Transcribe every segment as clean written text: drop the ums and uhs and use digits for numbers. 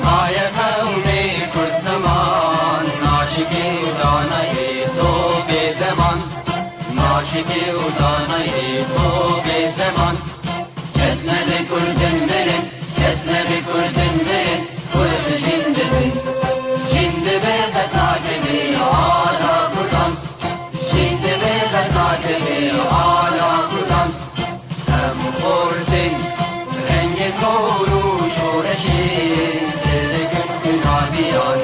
مای قومی کرد زمان ناشکی و دانای تو به زمان ناشکی و دانای تو به زمان کس نده کردن برن کس نده کردن برن کرد جنددن جنده به قطاعه آلا کردن جنده به قطاعه آلا کردن هم خوردن رنگ تو شورشی سردکن کنادیان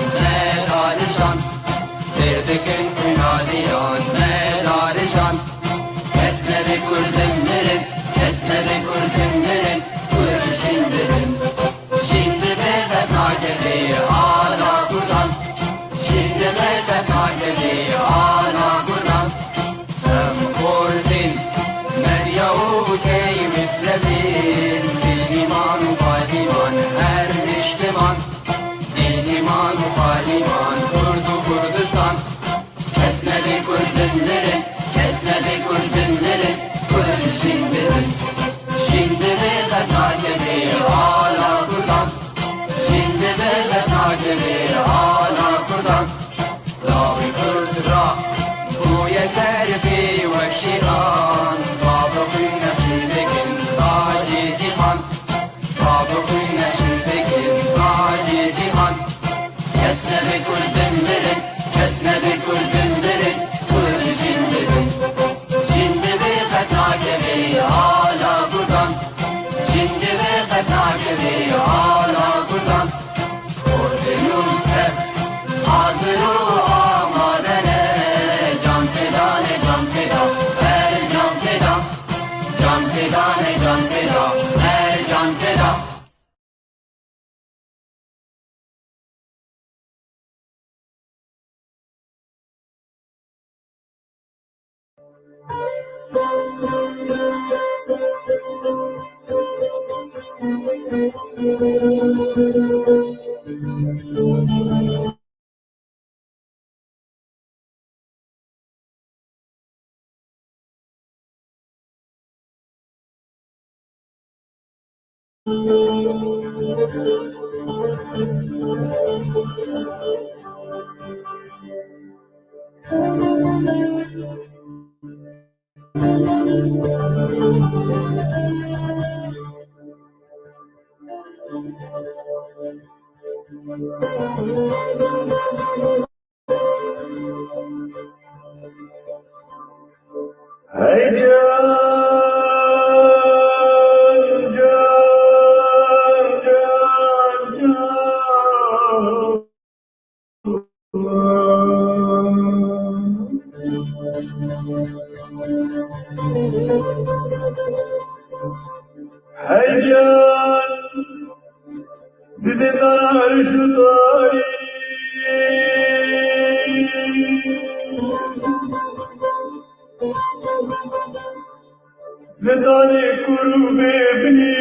مدارشان کس نده کردن برن کس نده کردن برن کرد جنددن جنده به قطاعه آلا کردن جنده به قطاعه آلا کردن هم خوردن مریا و کی مصرفین دیمان و قادیمان هر نشتمان دیمان و قادیمان کرد و کردستان کس نده کردن برن کس نده کردن برن کرد جنددن جنده به قطاعه آلا کردن جنده به قطاعه آلا کردن لاغی کرد را گوی سرفی و شیران بابا خوی نشی بکن تاج جهان بابا خوی نشی بکن تاج جهان کس نده کردن برن کس نده کردن برن کرد جنددن جنده به قطاعه آلا کردن جنده به قطاعه آلا کردن کردنون که حاضر و آمادنه جان فدانه جان فدا هر جان فدا جان فدانه جان فدا هر جان فدا Hey can, bizi tarar şu tarih. زدانی کرو ببینی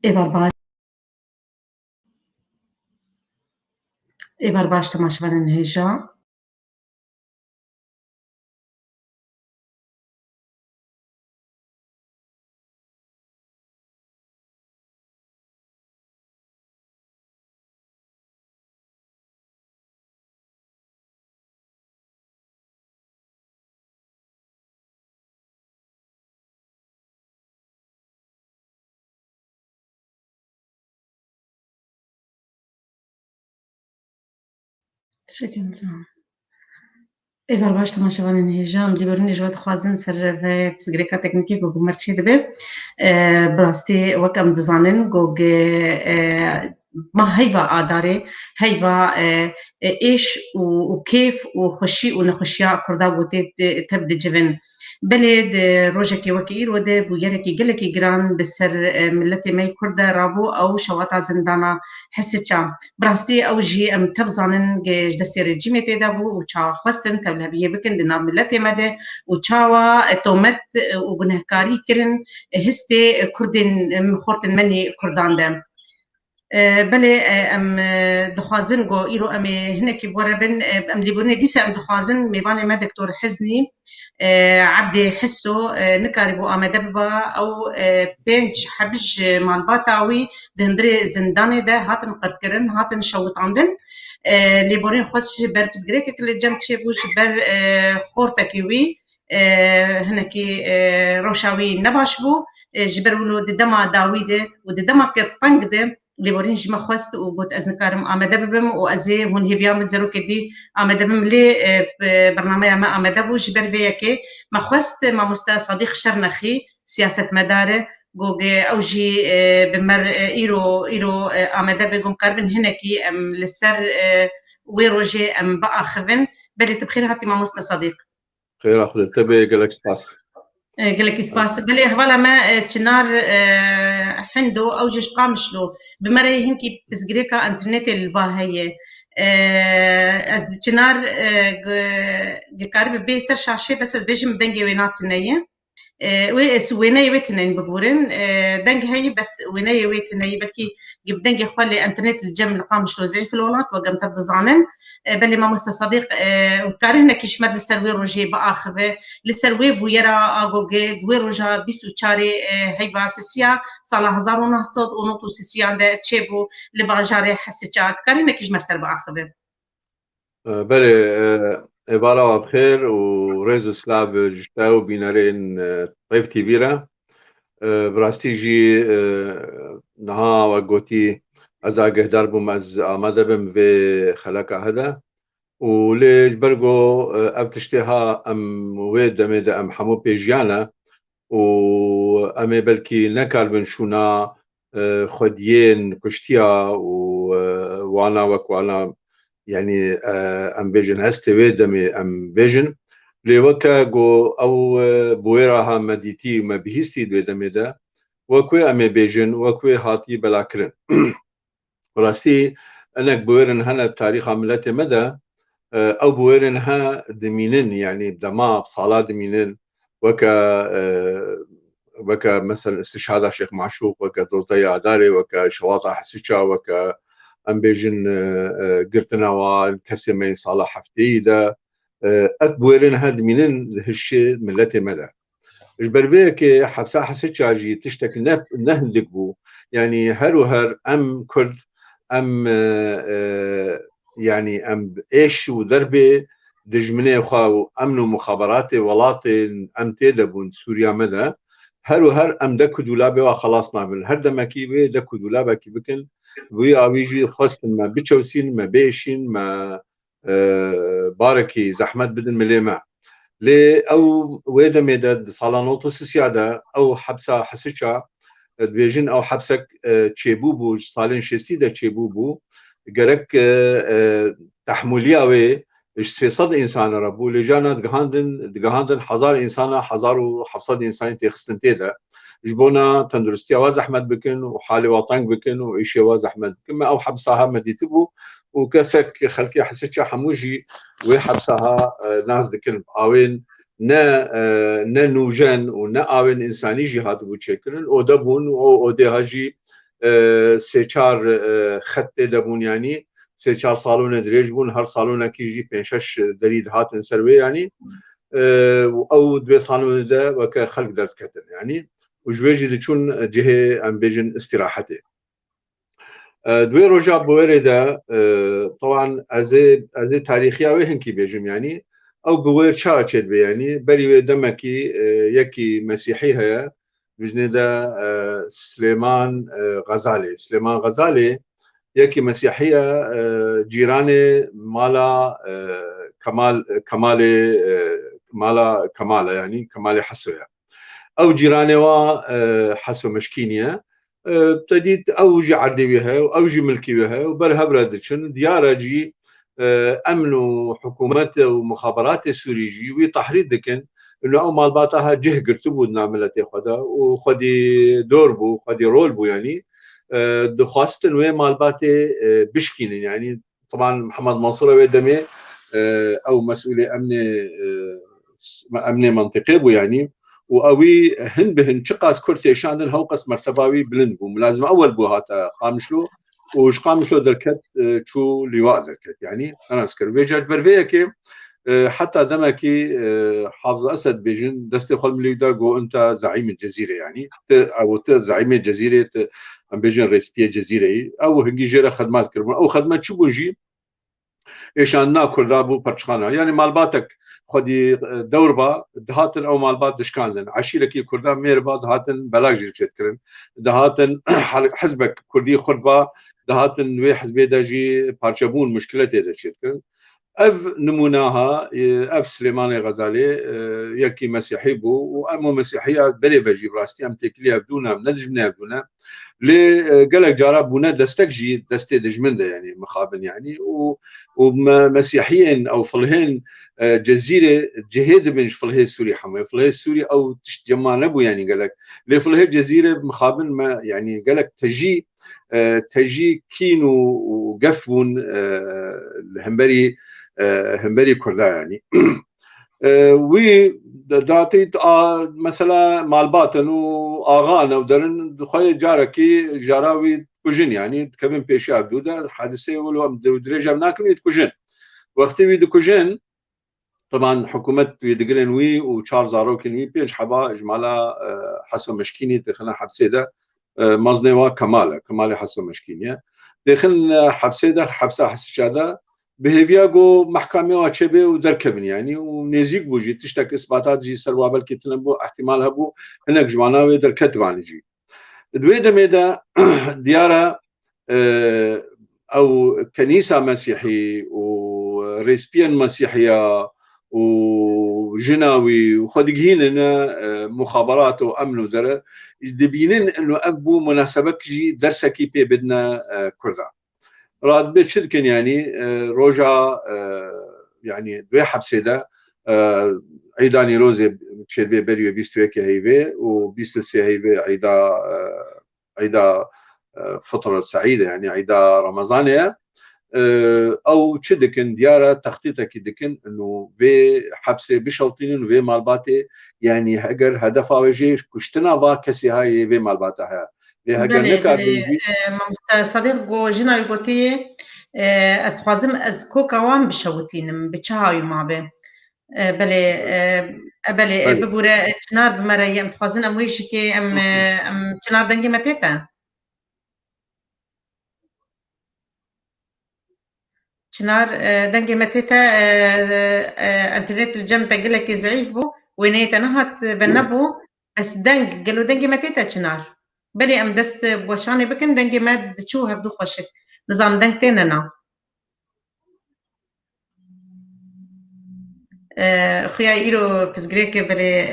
Evar baş temaşavanên hêja. Teşekkür ederim. Evar baş temaşavanên hêja em lêborîn ji we dixwazin ser vê pirsgirêka teknîkî ku merçê dibe. Bi rastî wek em dizanin gog ma heyva adarê, heyva êş û kêf û xweşî û nexweşiya Kurda gotê tev dicivin. Belê di rojekê wekî îro de bûyerekî gelekî giran bi ser milletê me Kurd de rabû ew şewata zindana Hesiça. Bi rastî ew jî em tev zanin ji destê rejîmê têde bû û ça xwestin tevliheviyê bikin di nav milletê me de û çawa tohmet û gunehkarî kirin histê Kurdên xortên menê Kurdan de. Belê em dixwazin got îro em ê hinekî were bin em lêborînê dîsa em dixwazin mêvanê me Doktor Hiznî Ebdê Hisso nikarîbû amade biba ew 5 hebj malbata wî di hundirê zindanê de hatin qirkirin, hatin şewitandin. Lêborîn xwest ji ber pirsgirêkekê li cem çêbû ji ber xortekê wî hinekî rewşa wî nebaş bû ji ber wilo di dema dawî de û di dema teng de lêborîn ji me xwest û got ez nikarim amade bibim û ez ê hûn hêviya min zarokê dî amade bim lê bernameya me amade bû ji ber vê yekê me xwest mamoste Sedîq Şernexî siyasetmedar e gog ew jî bi mer îro amade be gom karibin hinekî em li ser wê rojê em biaxivin. Belê tu bi xêr hatî mamoste Sedîq. خير أخذ تبي قالك سباس. gelekî spas. Belê hevala me çınar hindo ew jî qamşlo bi me re hinkî pirsgirêka internetê li ba heye. Ez çınar dikarî bê ser şaşê bes ez bêjim dengê wê natineye. Wê wêneyê wê tinên biborin deng heyî bes wêneyê wê tineyî belkî gib dengê xwe lê internet li cem li qamşlo zêf li welat wegem tev dizanin. Belê mamoste Sedîq karî hinekî ji me li ser wê rojê biaxive li ser wê bûyera agogê di wê roja 24 heyva sisiya sala 1993 de çêbû li bajarê Hesiça. Karî hinekî ji me ser biaxive. بله عبارة بخير وريز سلاب جشتاو بينارين طيف تيفيرا براستي جي نها وقوتي أزا قهدار بوم أز آماده بم في خلاكا هذا وليج برغو أبتشتها أم ويد دميدا أم حمو بيجيانا وأمي بلكي نكال بن شونا خديين كشتيا وانا وكوانا يعني ام بيجن هستي ويدمي ام بيجن لوكا جو او بويراها مديتي ما بهستي ويدمي دا وكوي ام بيجن وكوي هاتي بلاكرن راسي انك بويرن هنا تاريخ عملتي مدى او بويرن ها دمينن يعني بدما بصالات دمينن وكا مثلا استشهاد الشيخ معشوق وكا دوزي عداري وكا شواطع حسيشا وكا ام بيجن قرتناوا كسمين صالح حفتيدا اثبورن هاد منن هالشي ملتي مدى جبربيك حبسا حسيت شاجي تشتكي نهلكبو يعني هر وهر ام كرد ام يعني ام ايش وضربه دجمني خاو امن مخابراتي ولاتي ام تيدبون سوريا مدى هر وهر ام دكو دولابي وخلاص نعمل هر دمكي بي دكو دولابا كي بكن وی آویجی خواستن ما بچوسین ما بیشین ما بارکی زحمت بدن ملی ما لی او ویدا میداد سالانوتو سیاده او حبسا حسیچا بیجن او حبسک چیبو بو سالن شستی ده چیبو بو گرک تحملی اوی 300 انسان ربو لجانا دگهاندن 1000 انسان 1700 انسان تخستن تیده جبونا تندرستي واز احمد بكن وحالي واطنق بكن وعيشي واز احمد كما او حبسها مديتبو وكسك خلكي حسيتش حموجي وحبسها ناس دكن اوين نا نوجن ونا اوين انساني جهاد بو تشكلن او دبون او دي هاجي سێ چار خەت تێدە بوون ینی سێ چار ساڵونە درێژ بوون هەر ساڵونەکیژی 5-6 دەری هاتن سەروێ ینی ئەو دوێ ساڵونەدا وەکە خەڵک دەردکەتن ینی و ژێژی دەچوون جهێ ئەم بێژن استیراحەتێ دوێ ڕۆژا بۆێرێدا طبعاً ئەزێ تاریخیاوێ هەنکی بێژم ینی ئەو بوێر چاچێت بێ ینی بەری وێ دەمەکی یەکی مەسیحی هەیە بژنێدا سلێمان غەزالێ یەکی مەسیحیە جیرانێ مالا کەمالە ینی کەمالی حەسۆیە ئەو جیرانێوە حەسۆ مەشکینیە تدید اوجي عردويها واوجي ملكيها وبر هبرد شن ديارجي امن وحكومات ومخابرات السوريجي وتحريض دكن انه او مالباتها جه قرتبو نعملتي خدا وخدي دور بو خدي رول بو يعني خاصه وين مالباتي بشكين يعني طبعا محمد منصور ودمي او مسؤولي امن منطقي بو يعني وأوي هن بهن شقاس كرتي شاندن هوقس مرتباوي بلند بو ملازم أول بو هاتا قامشلو وش قامشلو دركت شو لواء دركت يعني أنا أذكر بيجاج برفيه كي حتى دمكي حافظ أسد بيجن دستي خل مليدا جو أنت زعيم الجزيرة يعني أو زعيم الجزيرة أم بيجن رئيس الجزيرة أو هنجي جرا خدمات كربون أو خدمات شو بوجي إيش عنا كردابو برشخانة يعني مالباتك خدي دوربا دهاتن او مالبات دشكاندن عشيركي كردان ميربا دهاتن بلاجي تشتكرن دهاتن حزبك كردي خربا دهاتن وي حزبي داجي بارشبون مشكلتي تشتكرن اف نموناها اف سليمان غزالي يكي مسيحي بو وامو مسيحيه بلي بجي براستي ام تكليها بدونها ندجمنا بدونها لي قالك جارا بونا دستك جي دستي دجمنده يعني مخابن يعني ومسيحيين او فلهين جزيره جهاد بنج فلهي السوري حمايه فلهي السوري او تجمع نبو يعني قالك لي فلهي جزيره مخابن ما يعني قالك تجي كينو وقفون همبري كردا يعني وي داتي مثلا مالباتن واغانا ودرن دخوي جاركي جاراوي كوجن يعني كبن بيشا بدودا حادثه ولو درجه مناكم يتكوجن وقت وي دكوجن طبعا حكومه يدقلن وي وتشارلز اروكن وي بيج حبا اجمالا حسن مشكيني دخلنا حبسيده مزنوا كمال حسن مشكينيه دخل حبسيده حبسه حسشاده بهيفياغو محكمه واتشبه ودركبن يعني ونزيق بوجي تشتك اثباتات جي سروابل كتلنبو احتمالها بو هناك جمعناوي دركتبان جي دويدا ميدا ديارة او كنيسه مسيحي وريسبيان مسيحيه وجناوي وخدقين مخابرات وامن ودرا دبينن انه ابو مناسبك جي درسكي بي بدنا كردا راد بتشدكن يعني روجا يعني دوي حبسيدا عيداني روزي تشيربي بريو 21 هيفي و 23 هيفي عيدا فترة سعيدة يعني عيدا رمضانية او تشدكن ديارة تخطيطك دكن انه في حبسه بشوطين وفي مالباتي يعني هجر هدفها وجه كشتنا با كسي هاي في مالباتها صديق جو جنا يقولي از خوازم از كوكاوام بشوتينم بچهاي ما به بله ببوره چنار بمريم خوازن ام ويش كي ام چنار دنگي متيتا چنار دنگي متيتا انترنت الجم تقلك ضعيف بو وينيتا نهت بنبو بس دنگ قالوا دنگي متيتا چنار بلي ام دست بوشاني بكن دنگي ما دچوها بدو خوشك نظام دنگ تيننا خويا ايرو بسغريك بلي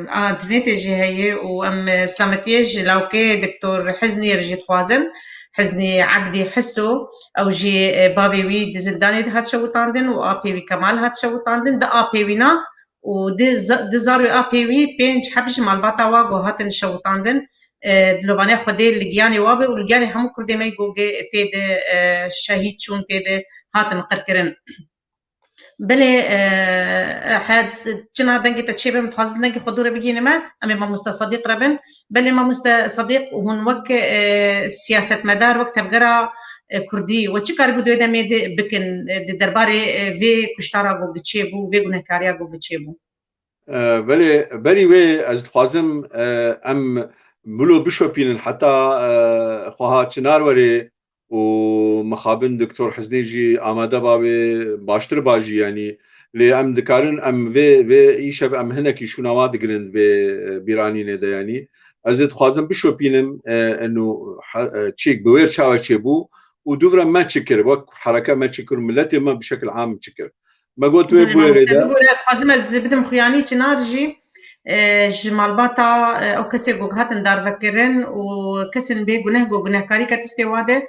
انترنت جي هي وام اسلامتيج لو كي دكتور حزني رجيت خوازن حزني عبدي حسو او جي بابي وي دزداني هات شوطاندن وابي وي كمال هات شوطاندن دا ابي وينا ودزارو ابي وي بينج حبش مالباتا واغو هاتن شوطاندن دلوبانه خدي لجياني وابه ولجياني هم كردي ما يقول تيد شهيد شون تيد هاتن قركرن بله حد چنا دنگی تشیبه متخصص دنگی خودوره بگینه ما اما ما مستصدیق ربن بله ما مستصدیق و هن وقت سیاست مدار وقت تبغرا کردی و چی کار بوده دمی بکن درباره وی کشتارا گو بچیبو وی گنهکاریا گو بچیبو بله بری وی از خوازم ام بلو بشوپین حتی خواه چنار وری و مخابن دکتور حسنیجی آماده بابی باشتر باجی یعنی لی ام دکارن ام وی ایشب ام هنکی شونوا دگرند به بیرانی نده یعنی از خوازم بشوپینم انو چیک بویر چاوه چی بو و دوباره ما چکر وقت حرکه ما چکر ملت ما بشکل عام چکر ما قلت وی بویر ده خوازم از بدم خیانی چنار جی جمالباتا او کسی گوهاتن دار وکرن و کسی به گناه کاری کت استواده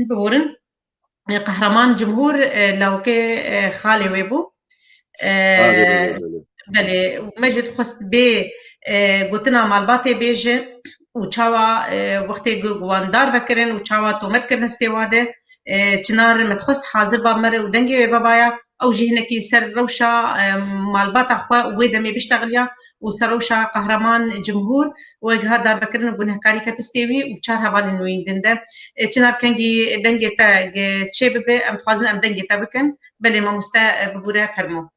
بورن قهرمان جمهور لو که خالی ویبو بله مجد خست به گوتنا مالباتی بیجه و چاوا وقتی گواندار وکرن و چاوا تومت کرن استواده چنار متخست حاضر با مره و دنگی ویبا بایا او جهنكي سر روشا مالبات اخوا ويدمي بيشتغليا وسر روشا قهرمان جمهور وجها دار بكرن بنهكاري كتستوي وشار هوال نوين دنده چنار كنجي دنگي تا تشيبه ام خوازن ام دنگي تا بكن بل ما مستا ببوره فرمو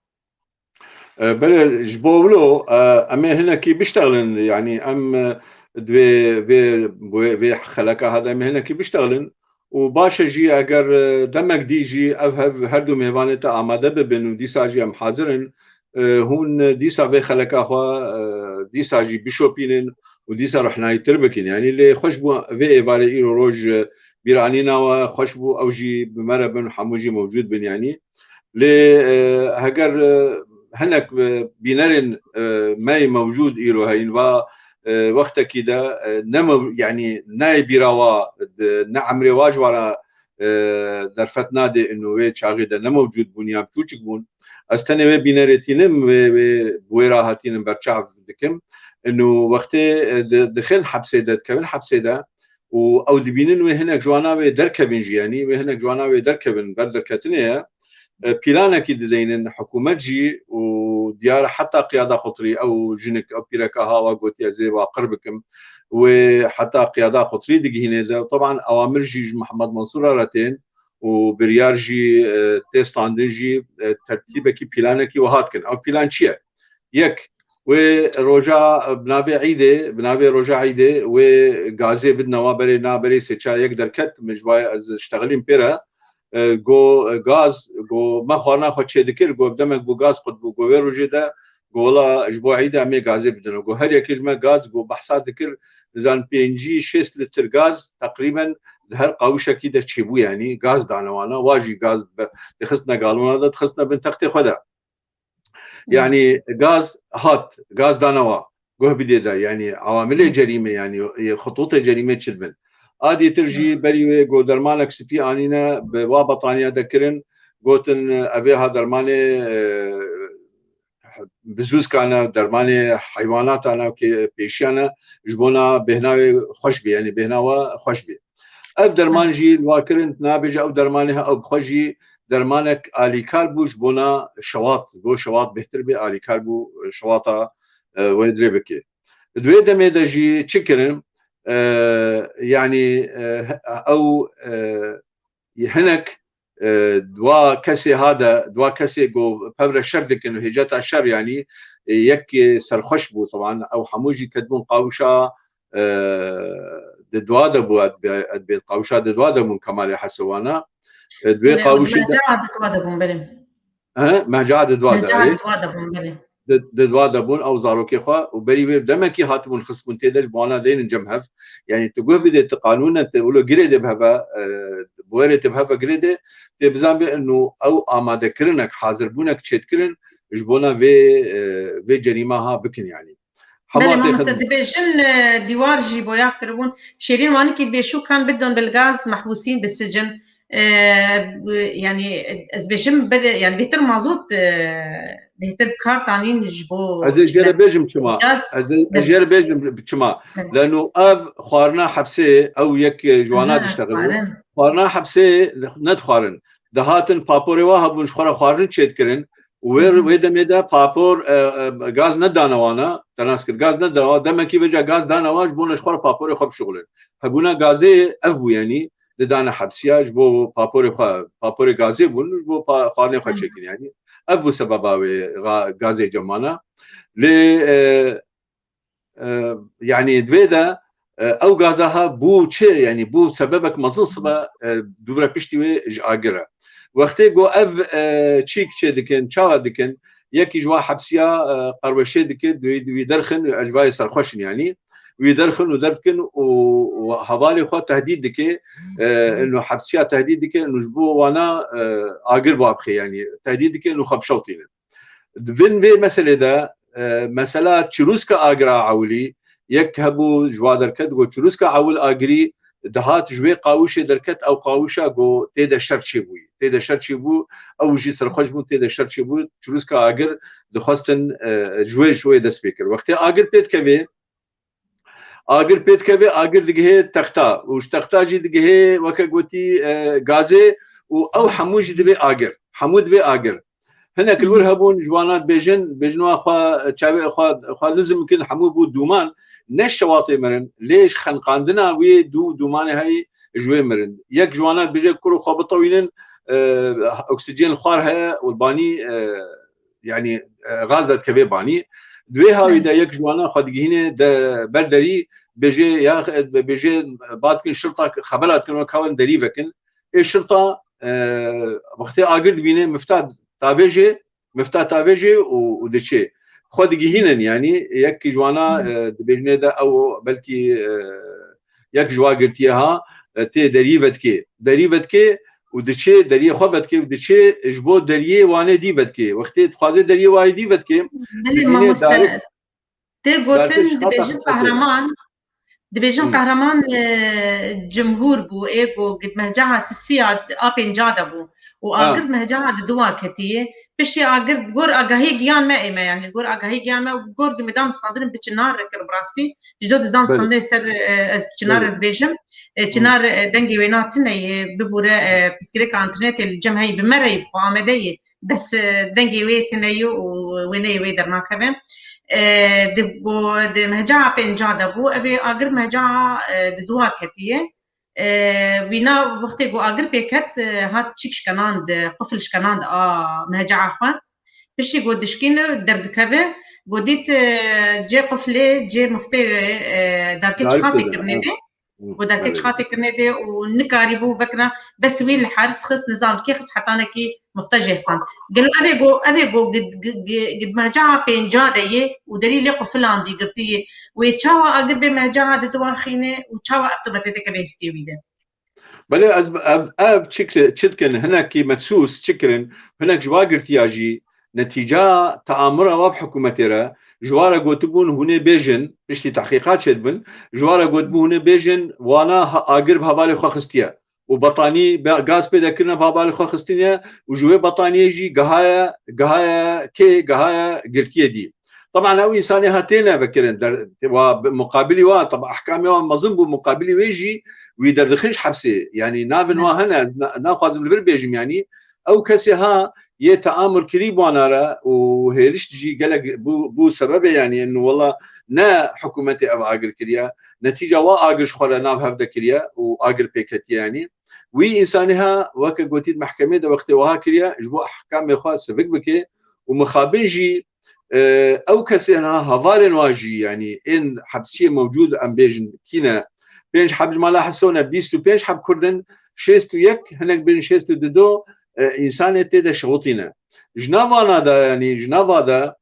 بل جبولو اما هناكي بيشتغلن يعني ام دوي خلقه هذا اما هناكي بيشتغلن وباشا جي اگر دمك دي جي هردو مهوانتا آماده ببن و ديسا جي ام حاضرن هون ديسا في خلقا خوا ديسا جي بشوبينن و ديسا رحناي تربكين يعني اللي خوشبو في ايباري ايرو روج بيرانينا و خوشبو او جي بمربن حموجي موجود بن يعني لي هگر هناك بينرن ماي موجود ايرو هين و وقت كده نم يعني ناي بيراوا نعم رواج ورا درفت نادي انه وي شاغده نموجود بنيام فوچك بون استنى بينرتينم بويراهاتين برچاف دكم انه وقت دخل حبسيده كمان حبسيده او دبينن وهناك جوانا دركبن يعني وهناك جوانا دركبن بردركتنيه بلانه كي دينن حكومه جي وديار حتى قياده قطري او جنك او بيركا هوا قوتي زي وقربكم وحتى قياده قطري دقي هنا طبعا اوامر جي محمد منصور راتين وبريار جي تيستاندن جي ترتيبك بلانك وهاتكن او بلان شيء يك وروجا بنابي عيده بنابي روجا عيده وغازي بدنا وابري نابري سيتشا يقدر كت مجواي از اشتغلين بيرا گو غاز گو ما خوانا خود چه دکر گو بدم گو غاز خود گو روجه ده گولا اسبوعی ده می غازه بدن گو هر یک ما غاز گو بحثا دکر زان 5-6 لتر غاز تقريبا هر قاوشه کی ده چبو يعني غاز دانوانا واجي غاز دخسنا قالونا ده دخسنا بنتخت خدا يعني غاز هات غاز دانوا گو بدي ده يعني عوامل جريمه يعني خطوط جريمه تشلبن عادي ترجي بري جو درمانك سفي انينا بوابطانيا ذكرن قوتن ابيها درماني بزوز كان درماني حيوانات انا كي بيشانا جبونا بهناوي خوشبي يعني بهناوا خوشبي اف درمان جي الواكرن نابج او درمانها او بخجي درمانك الي كاربو جبونا شواط جو شواط بهتر بي الي كاربو شواطه ويدري بكي دوي دمي دجي تشكرن يعني او هناك دوا كسي هذا دوا كسي جو بابر الشردك انه هجات الشر يعني يك سرخش بو طبعا او حموجي كدبون قاوشا دوا دبو بالقاوشا دوا دبون كمال حسوانا دوي قاوشي دوا دبون بلم ها ما جاد دوا دبون بلم دوا دبون او زاروكي خوا وبري دمكي هاتمون خصمون تدل بوانا دين جمهف يعني تقول بدي قانونا تقولوا جريد بهبا بوريت بهبا جريد تبزان انه او اماده كرنك حاضر بونك تشتكرن جبونا في جريمه بكن يعني بله ما مستدبيجن ديوار جي بويا كربون شيرين وانكي بيشو كان بدهم بالغاز محبوسين بالسجن يعني ازبيجم بدا يعني بيتر مازوت بيتر كارتانين يجبو اجل بيجم كما اجل بيجم كما لانه اب خوارنا حبسه او يك جوانات يشتغلوا خوارنا حبسه ندخارن دهاتن پاپور واه بون شخوره خواردن چیت کرن وی دمیده پاپور گاز ندانوانا تناسکر گاز ندانوا دمکی بجا گاز دانواش بونش خور پاپور خوب شغلن هبونا گازی افو یعنی ددان حبسیاج بو پاپور گازی بون بو خانه خشکین یعنی افو سبباوي غازي جمانا ل يعني دويدا او غازها بو تشي يعني بو سببك مزصبه دوره بيشتي اجاجره وقتی گو اف چیک چه دکن چاوا دکن یکی جوا حبسیا قروشه دکن دوی درخن اجوای سرخوشن يعني ويدرخن ودركن وحوالي خو تهديد دكي انه حبسيه تهديد دكي انه جبو وانا اجر بابخي يعني تهديد دكي انه خبشوطين فين في مساله ده مساله تشروسكا اجرا عولي يكهبو جوادر كد جو تشروسكا عول اجري دهات جوي قاوشه دركت او قاوشه جو تيدا شرشي بوي تيدا شرشي بو او جي سرخوش بو تيدا شرشي بو تشروسكا اجر دخواستن جوي دس فكر وقت اجر بيت كبي اگر پیت کبه اگر دیگه تختا وش تختا جی دیگه وکا گوتی غازه او حموج دبه اگر حمود به اگر هنا كل هبون جوانات بيجنوا اخوا تشابي اخوا لازم يمكن حمو بو دومان نش شواطئ مرن ليش خنقاندنا وي دومان هاي جوي مرن يك جوانات بيجي كل خو بطوينن اكسجين الخوارها والباني يعني غازات كبي باني دوي هاوي دا يك جوانا خدجينه دا بردري بيجي بعد كل شرطه خبرات كانوا كون دريفكن الشرطه وقتي اجر بينه مفتاح تافيجي ودشي خدجينن يعني يك جوانا بيجنه دا او بلكي يك جوا قلتيها تي دريفتكي ودشي دريه خبتكي ودشي جبو دريه وانا ديبتكي وقتي تخازي دريه واي ديبتكي تي قلتن دبيجن قهرمان جمهور بو ايبو قد مهجاها سسيا ابين جادا بو واقر مهجاها دوا كتيه بشي اقر غور اغاهي جيان ما ايما يعني غور اغاهي جيان ما غور دمدام ستاندرن بچنار ركر براستي جدود دام ستاندر سر چنار دبيجم چنار دنگي ويناتن ببوره بسكريك انترنت الجمهي بمري قامديه بس دنگي ويتنيو ويني وي درنا كبه دبو دمهجا بنجادا بو افي اگر مهجا دوا كتيه وينا وقتي جو اگر بيكت هات تشيكش كناند قفلش كناند مهجا اخوا بشي جو دشكين درد كفه قديت جي قفله جي مفتي داركي خاطي كرنيدي وداركي خاطي كرنيدي ونكاري بو بكره بس وين الحارس خص نظام كي خص حطانكي مفتجستان قالوا ابي جو قد ما جاء بين جاديه ودليل لي قفل عندي قرتيه ويتشاوا اقرب ما جاء دواخينه وتشاوا افتبتك بيستي ويده بلا اب تشكن هناك مسوس تشكرن هناك جواقرتياجي نتيجه تامر او حكومتيرا جوارا قوتبون هنا بيجن بشتي تحقيقات شدبن جوارا قوتبون هنا بيجن وانا اقرب هوالي خاخستيا وبطاني غاز بيدا كنا بابالي خاخستيا وجوي بطانيه جي قهايا قرتيه دي طبعا او انساني هاتينا بكرن ومقابلي طبعا احكامي مظنبو مقابلي ويجي ويدردخنش حبسي يعني نافن هنا ناخذ من البربيجم يعني او كسيها يتآمر كريب وانارا وهيرش تجي قالك بو سبب يعني انه والله نا حكومتي او اجر كريا نتيجه وا اجر شخوره ناف هفدا كريا واجر بيكت يعني وي انسانها وكا قوتيد محكمه ده وقت وها كريا جبو احكام خاصه بك ومخابنجي او كسينا هفالن واجي يعني ان حبسيه موجود ام بيجن كينا بينش حبج ما لاحظونا بيستو بينش حب كردن شيستو يك هناك بين شيستو ددو انسان تيدا شغوطينا جنافانا دا يعني جنافا دا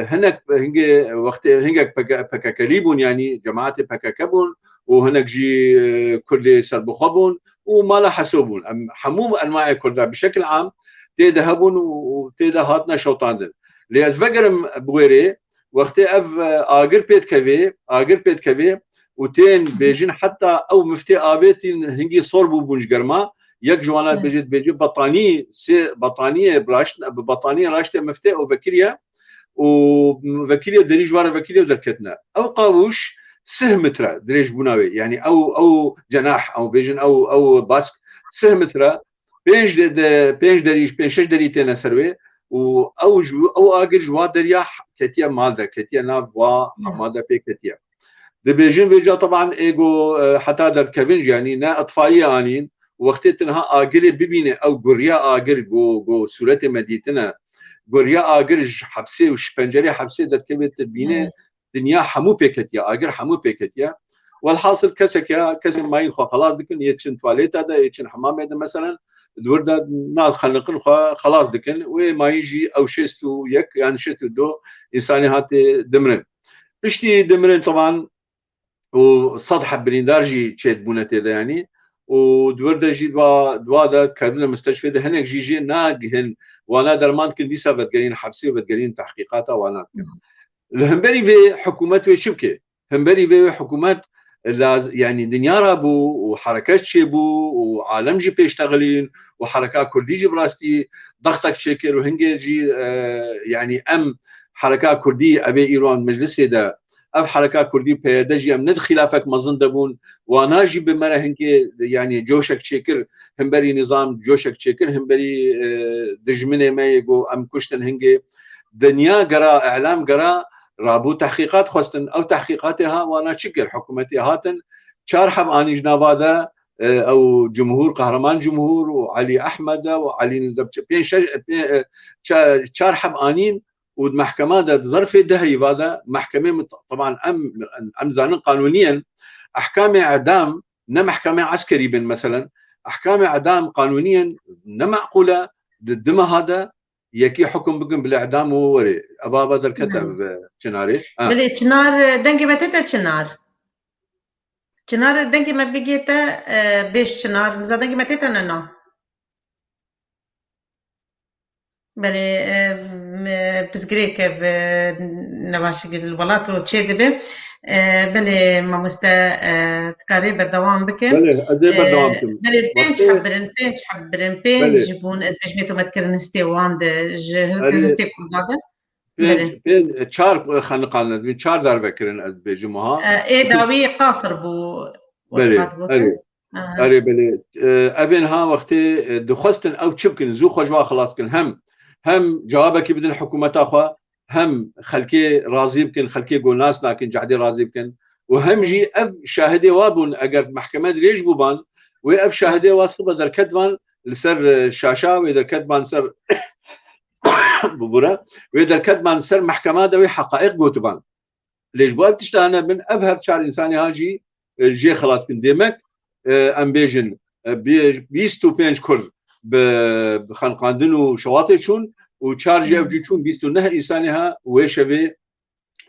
هناك هنجي وقت هناك بكا كليبون يعني جماعات بكا كبون وهناك جي كردي سربخبون وما لا حسوبون حموم انواع كردا بشكل عام تيدا هبون وتيدا هاتنا شوطاندن ليز فقرم بغيري وقت اف اجر بيت كافي وتين بيجين حتى او مفتي ابيتين هنجي صوربو بونجرما يك جوانات بيجي بطانيه بطانيه راشته مفتي او وفكريا دريج وارا فكريا ودركتنا او قاوش سهمترا دريج بناوي يعني او جناح او بيجن او باسك سهمترا پێنج شش دەری تێنە سەروێ و ئەو ئاگر ژوا دەریا کەتیە مالدە کەتیە ناو وا هەمادە پێ کەتیە دەبێژن وێجا طبعا ئێگۆ حتا دەرکەڤن ژیانی نا ئەطفایی ئانین وەختێ تەنها ئاگرێ ببینێ ئەو گوریا ئاگر گۆ سوورەتێ مەدیتنە گوریا ئاگر حەبسێ و پەنجەرێ حەبسێ دەرکەوێت بینێ دنیا هەموو پێکەتیە ئاگر هەموو پێکەتیە والحاصل کەسێک ماین خوا خلاص دکن یەچن توالێتادا یەچن حەمامێدا مەسەلەن دووردا نال خەلقن خوا خلاص دکن وێ ماییژی ئەو 61 یان 62 ئینسانی هاتێ دمرن پشتی دمرن طبعا و سەد حەب بریندار ژی چێت بوونە تێدا ینی و دووەردە ژی دوادا کردنە مستەشفێدا هەنێک ژیژێ ناگهن وانا دەرمان کردن دیسا بەدگەرین حەبسێ بەدگەرین تحقیقاتا وانا لە هەمبەری وێ حکوومەت وێ چ بکێ هەمبەری وێ حکوومەت يعني دنيا رابو وحركات شيبو وعالم جي بيشتغلين وحركات كردي جي براستي ضغطك شكل وهنجي جي يعني حركات كردي ابي ايران مجلس دا اف حركات كردي بيدجي ام ند خلافك مظن دبون وانا جي بمره هنجي يعني جوشك شكل همبري نظام جوشك شكل همبري دجمنه ما يجو ام كشتن هنجي دنيا قرا اعلام قرا رابو تحقيقات خواستن او تحقيقاتها وانا شكر حكومتي هاتن شار حب اني جنابادا او جمهور قهرمان جمهور وعلي احمد وعلي نزب شار حب انين والمحكمه ده ظرف دهي هذا محكمه طبعا ام زانن قانونيا احكام اعدام نا محكمه عسكري بن مثلا احكام اعدام قانونيا نا معقوله ضد هذا يكي حكم بكم بالاعدام ووري ابابا الكتب شناري بلي شنار دنجي متى شنار دنجي ما بيجيتا بيش شنار زادنجي متى انا بلي بزغريك نواشق الولات وتشيدبه بلي ما مستا تكاري بردوام بكم بلي بينج حبرن بين جبون ازمجميتو متكرن استيوان جهرنستي كرداده بين چار خنقان بين چار دار بكرن از بجمها اي داوي قاصر بو بلي بلي ابن ها وقتي دخستن او تشبكن زو خجوا خلاص كن هم جوابك بدن حكومه اخوا هم خلكي راضي بكن خلكي قول ناس لكن جعدي راضي بكن وهم جي اب شاهدي وابون اگر محكمه دريج بوبان واب شاهدي واصبه در كدبان لسر الشاشه واذا كدبان سر ببره واذا كدبان سر محكمه دوي حقائق قوتبان ليش بقى تشتغلنا من ابهر شار انساني هاجي جي خلاص كن ديمك امبيجن بيستو بينج كل بخنقاندن وشواطئ شون وشارجي اوجي شون بيستو نه انسانها ويشبه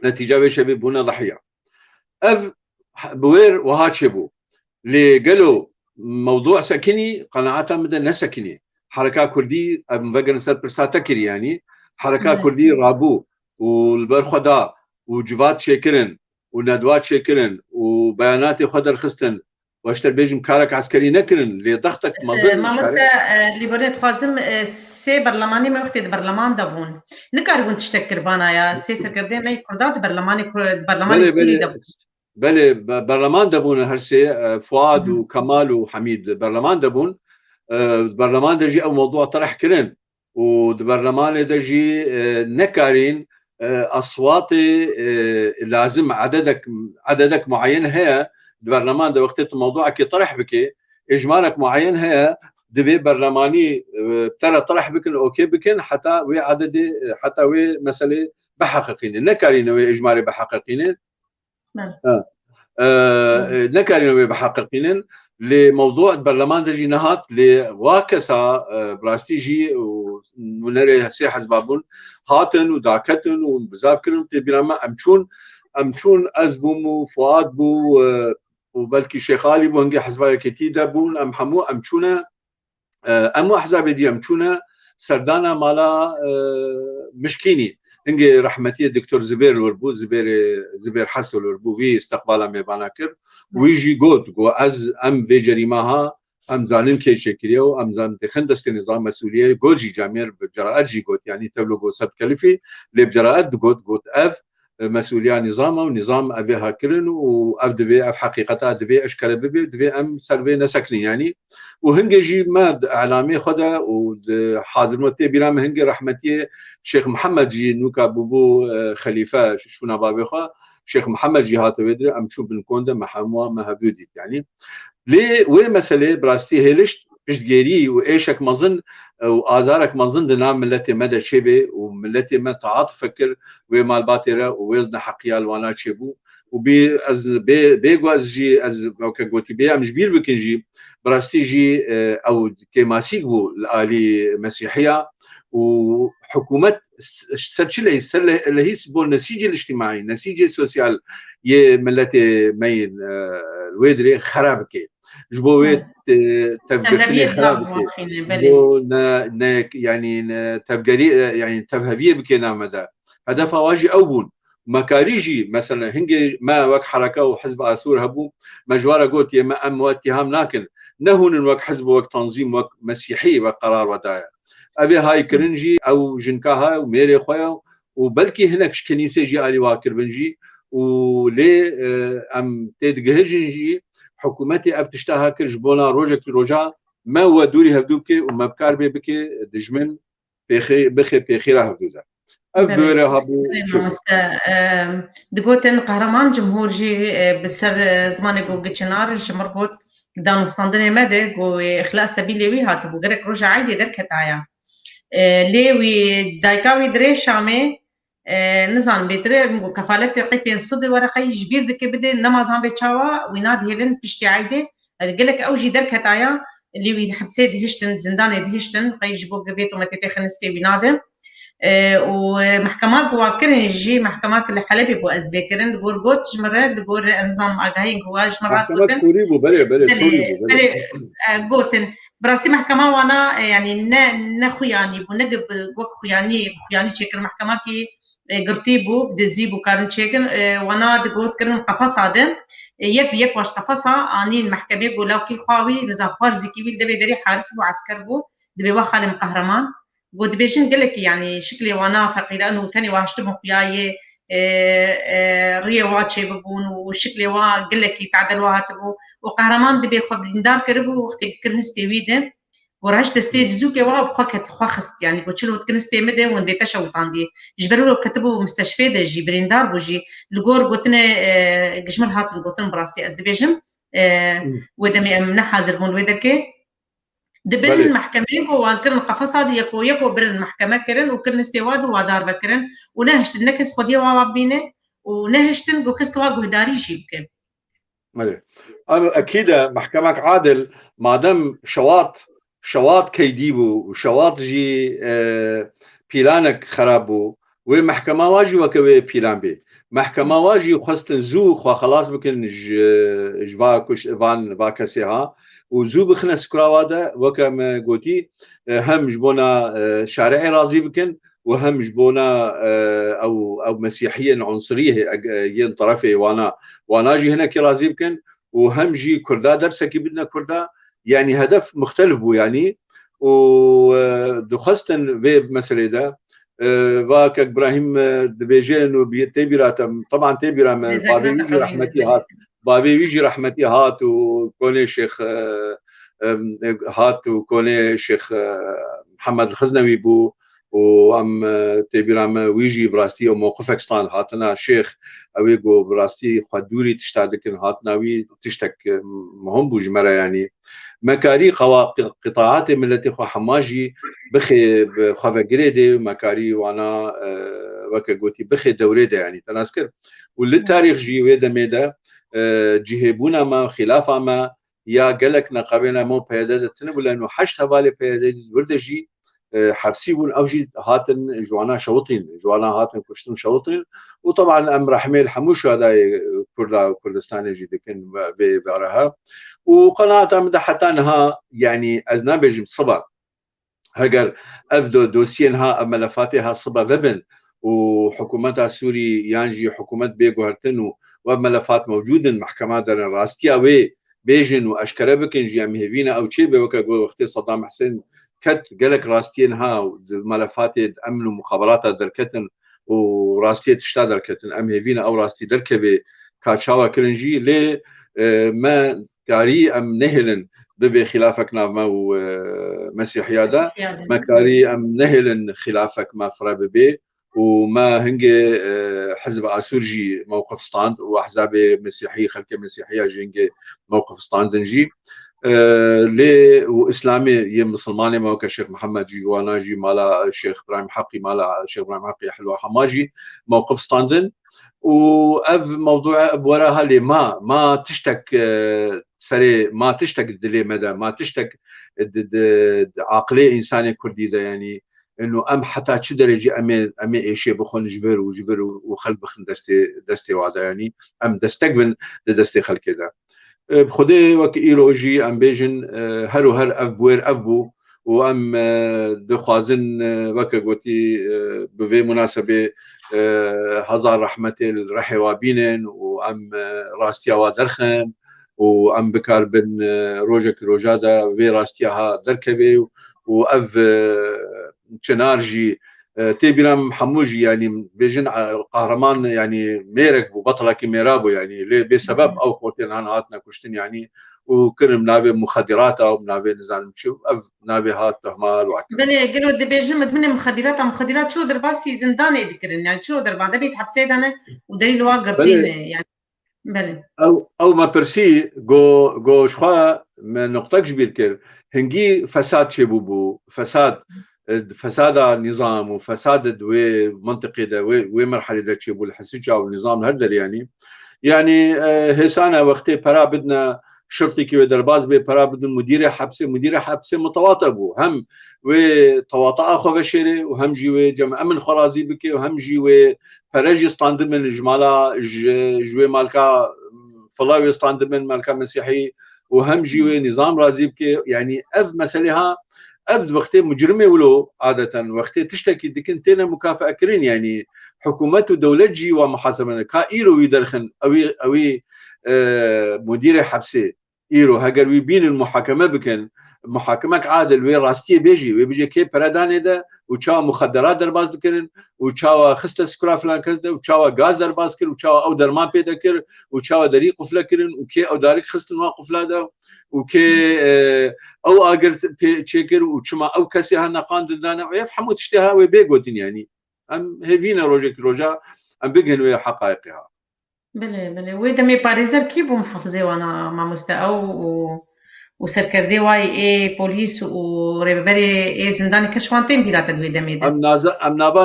نتيجه ويشبه بنا ضحيه اف بوير وهاتشبو اللي قالوا موضوع سكني قناعات مدن سكني حركه كردي مفقر سر برساتكري يعني حركه كردي رابو والبرخدا وجوات شكرن وندوات شكرن وبيانات خضر خستن واشتر بيجم كارك عسكري نكرن لضغطك مظن ما مستا ليبرنت خازم سي برلماني ما وقت برلمان دبون نكاربون تشتكر بانا يا سي سكردي ما كردات برلماني سوري دبون بله برلمان دبون هرسي فؤاد وكمال وحميد برلمان دبون برلمان دجي او موضوع طرح كرن والبرلمان دجي نكارين اصوات لازم عددك معين هي البرلمان ده وقت الموضوع كي طرح بك اجمالك معين هي دبي برلماني ترى طرح بكن اوكي بكن حتى وي عدد حتى وي مساله بحققين نكارين وي اجمالي بحققين نكارين وي بحققين لموضوع البرلمان ده جينات لواكسا براستيجي ونري سي حزبابون هاتن وداكتن وبزافكرن تبيرما امشون ازبوم وفؤاد بو وبلكي شيخ علي بونجي حزبايا كتيدا بون ام حمو امشونا امو احزاب دي امشونا سردانا مالا مشكيني انجي رحمتي الدكتور زبير الوربو زبير حسن الوربو في استقبالا ميباناكر ويجي جو از ام في جريماها ام زانن كي شكريو ام زان تخندست نظام مسؤوليه جوجي جامير بجراءات جي جوت يعني تبلغ سب كلفي لبجراءات جوت اف مسؤولية نظام ونظام أبيها كرن وأبدبي أف حقيقتها دبي أشكال ببي دبي أم سلبي نسكني يعني وهنجي جي ماد إعلامي خدا وحاضر متى بيرام هنجي رحمتي شيخ محمد جي نوكا بوبو خليفة شونا بابيخا شيخ محمد جي هاتو بدري أم شو بنكوندا محموا مهبودي يعني ليه وين مسألة براستي هيلش بشتجيري وإيشك مظن وآزارك مظن دنا ملتي مدى شبه وملتي ما تعاطف فكر ومال باترة ووزن حقيال وانا شبو وبي از بيجو از جي از كقولتي بي مش بير بكنجي براستي جي او كماسيك بو الآلي مسيحية وحكومة سرشلة اللي هي سبو النسيج الاجتماعي النسيج السوسيال ملتي مين الويدري خراب كي جبوت تفجرتني خراب كي يعني تفجري يعني تفهفيه بكينا مدى هدف واجي أول مكاريجي مثلا هنجي ما وك حركة وحزب آثور هبو مجوارة قلت يا ما أم واتهام لكن نهون وك حزب وك تنظيم وك مسيحي وقرار ودايا أبي هاي كرنجي أو جنكاها وميري خويا وبلكي هناك كنيسة جي آلي واكر بنجي ولي أم تدجهجنجي حكومتي أفتشتها كرجبونا روجا ما هو دوري هبدوكي وما بكار بكي دجمن بخي بخيرة هبدودا أبدوري هبو دقوتن قهرمان جمهور جي بسر زمان جو جتشنار جمرقوت دانو ستاندني مدى جو إخلاء سبيلي وي هاتبو غيرك روجا عادي درك هتايا ليوي دايكاوي دري شامي نزان بيتر كفالتي قيبين صدي ورقي جبير دكي بدي نمازان بيتشاوا ويناد هيلن بشتي عايدي قالك اوجي درك هتايا اللي وي حبسي دهشتن زندان دهشتن قيجبو بيتو متيتي خنستي بينادم ومحكمات واكرن جي محكمات الحلبي بو ازبكرن غورغوت جمره لغور نظام اغاين غواج مرات محكمات كوريبو بلي غوتن براسي محكمه وانا يعني نخوياني بو نقب وك خوياني شكل محكمه كي قرطيبو بدزيبو كارن شكل وانا دغوت كرن قفص هذا يك واش قفصا اني المحكمه قولوا كي خاوي نظام فرزي كي دبي دري حارس بو عسكر بو دبي واخال قهرمان قد بيجن قلك يعني شكلي وانا فقيرة انه تاني واشتبه خياي ريه واتشي ببون وشكلي وا قلك يتعدل وهاتبو وقهرمان دبي خو بلندار كربو وقت كرنستي ويده وراش تستي زوكي وا بخكت خخست يعني قلت كرنستي مده وين بيتشوط عندي جبروا كتبوا مستشفى ده جبريندار بوجي الجور قلتنا جشمر هات قلتن براسي از دبيجم ودمي من حاضر بون ويدركي دبن المحكمة وان كرن قفصة يكو برن المحكمة كرن وكرن استواد وادار بكرن ونهشت النكس خديه وابينه ونهشتن جو كستوا قداري جيبكم. مالي أنا أكيد محكمة عادل ما دام شواط كيديبو وشواط جي بيلانك خرابو ومحكمة واجي وكوي بيلان بي محكمة واجي خاصة زو خلاص بكن جوا كش فان باكسيها وزو بخنا سكراوادا وكما قلتي هم جبونا شارعي راضي بكن وهم جبونا او مسيحيا عنصريه ين طرفي وانا جي هنا كي راضي بكن وهم جي كردا درسه كي بدنا كردا يعني هدف مختلف بو يعني ودخصتا في مسألة ده واك ابراهيم دبيجين وتيبيراتم طبعا تيبيرا بابي رحمتي هات بابي يجي رحمتي هات وكوني شيخ هات وكوني شيخ محمد الخزنوي بو وام تيبيرام ويجي براستي وموقفك ستان هاتنا شيخ اويغو براستي خدوري تشتادك هاتناوي تشتك مهم بو جمره يعني مكاري قطاعات ملتي خو حماجي بخي بخفقريدي مكاري وانا وكغوتي بخي دوريده يعني تناسكر وللتاريخ جي ويدا ميدا جهبونا ما خلافا ما يا قالك نقابنا مو بيادة تنبو لانه حشت هبالي بيادة وردجي حبسيبون اوجي هاتن جوانا شوطين جوانا هاتن كشتن شوطين وطبعا ام رحميل حموش هذا كردستان جي دكن بارها وقناعة مدى حتى انها يعني ازنابج صبا هجر افدو دوسينها ملفاتها صبا فبن وحكومتها سوري يانجي حكومة بيغو هرتن وملفات موجودة محكمات در راستيا وي بيجن واشكره بكن جي مهفينا او شيء بوكا وقت صدام حسين كت قالك راستينها ملفات امن ومخابرات دركتن وراستي تشتا دركتن ام هيفينا او راستي دركبه كاتشاوا كرنجي لي ما كاري ام نهلن ببي خلافك ناف مسيحية دا ما كاري ام نهلن خلافك ما فرا ببي وما هنجي حزب اسورجي موقف ستاند واحزاب مسيحي خلك مسيحيه جنجي موقف ستاند نجي لي واسلامي يا مسلماني ما الشيخ محمد جي وانا جي مالا الشيخ ابراهيم حقي مالا الشيخ ابراهيم حقي حلوه حماجي موقف ستاندن واف موضوع بوراها اللي ما تشتك سري ما تشتك دلي مدى ما تشتك عقليه انسانيه كردي ده يعني انه ام حتى شي درجه امي شيء بخون جبر وخل بخن دستي وادا يعني ام دستقبل دستي خل كذا بخدي وكيروجي ام بيجن هرو هر افبوير افبو وام دخوازن وكا قوتي بفي مناسبه هزار رحمه الرحي وابينن وام راستيا ودرخن وام بكار بن روجك روجادا في راستياها دركبي واف تشنارجي تيبرام حموجي يعني بيجن قهرمان يعني ميرك وبطلة كميرابو يعني بسبب او قوتين هاتنا كشتن يعني وكل منابي مخدرات او منابي نزال نشوف منابي هات تهمال وعكس بله قالوا دي بيجن مدمن مخدرات شو درباسي زنداني ذكرن يعني شو دربا ده بيتحبسيد انا ودليل واقردين يعني بله او ما برسي جو شخوا من نقطة جبير كير هنجي فساد شبوبو فساد نظام وفساد دوي منطقي ده ومرحله ده شبو الحسجه والنظام هذا يعني هسانا وقتي برا بدنا شرطي كي درباز بي برا بدنا مدير حبسه متواطئ بو هم وتواطئ اخو بشري وهم جي جمع امن خرازي بكي وهم جي فرجي ستاند من جمالا جوي مالكا فلاوي ستاند من مالكا مسيحي وهم جي نظام رازي بكي يعني اف مسألها ابد وقتي مجرمه ولو عاده وقتي تشتكي ديكن تينا مكافاه كرين يعني حكومات ودوله جي ومحاسبه كايرو يدرخن اوي مدير حبسه ايرو هاجر ويبين المحاكمه بكن محاكمك عادل وي راستي بيجي كي برادان ده وشاو مخدرات درباز كرن وشاو خسته سكرا فلان كذا وشاو غاز درباز كر وشاو او درمان بيدا كر وشاو دري قفله كرن وكي او دارك خست واقف لا وكي او اجر تشيكر وشما او كسي هنا قاندنا ويفهموا تشتها وبيغوتين يعني ام هيفينا روجا ام بيجن ويا حقائقها بله ودمي باريزر كيبو محافظه وانا ما مستاو وسركردي واي اي بوليس وريبري اي زنداني كشوانتين بيرات الويدمي ده ام نابا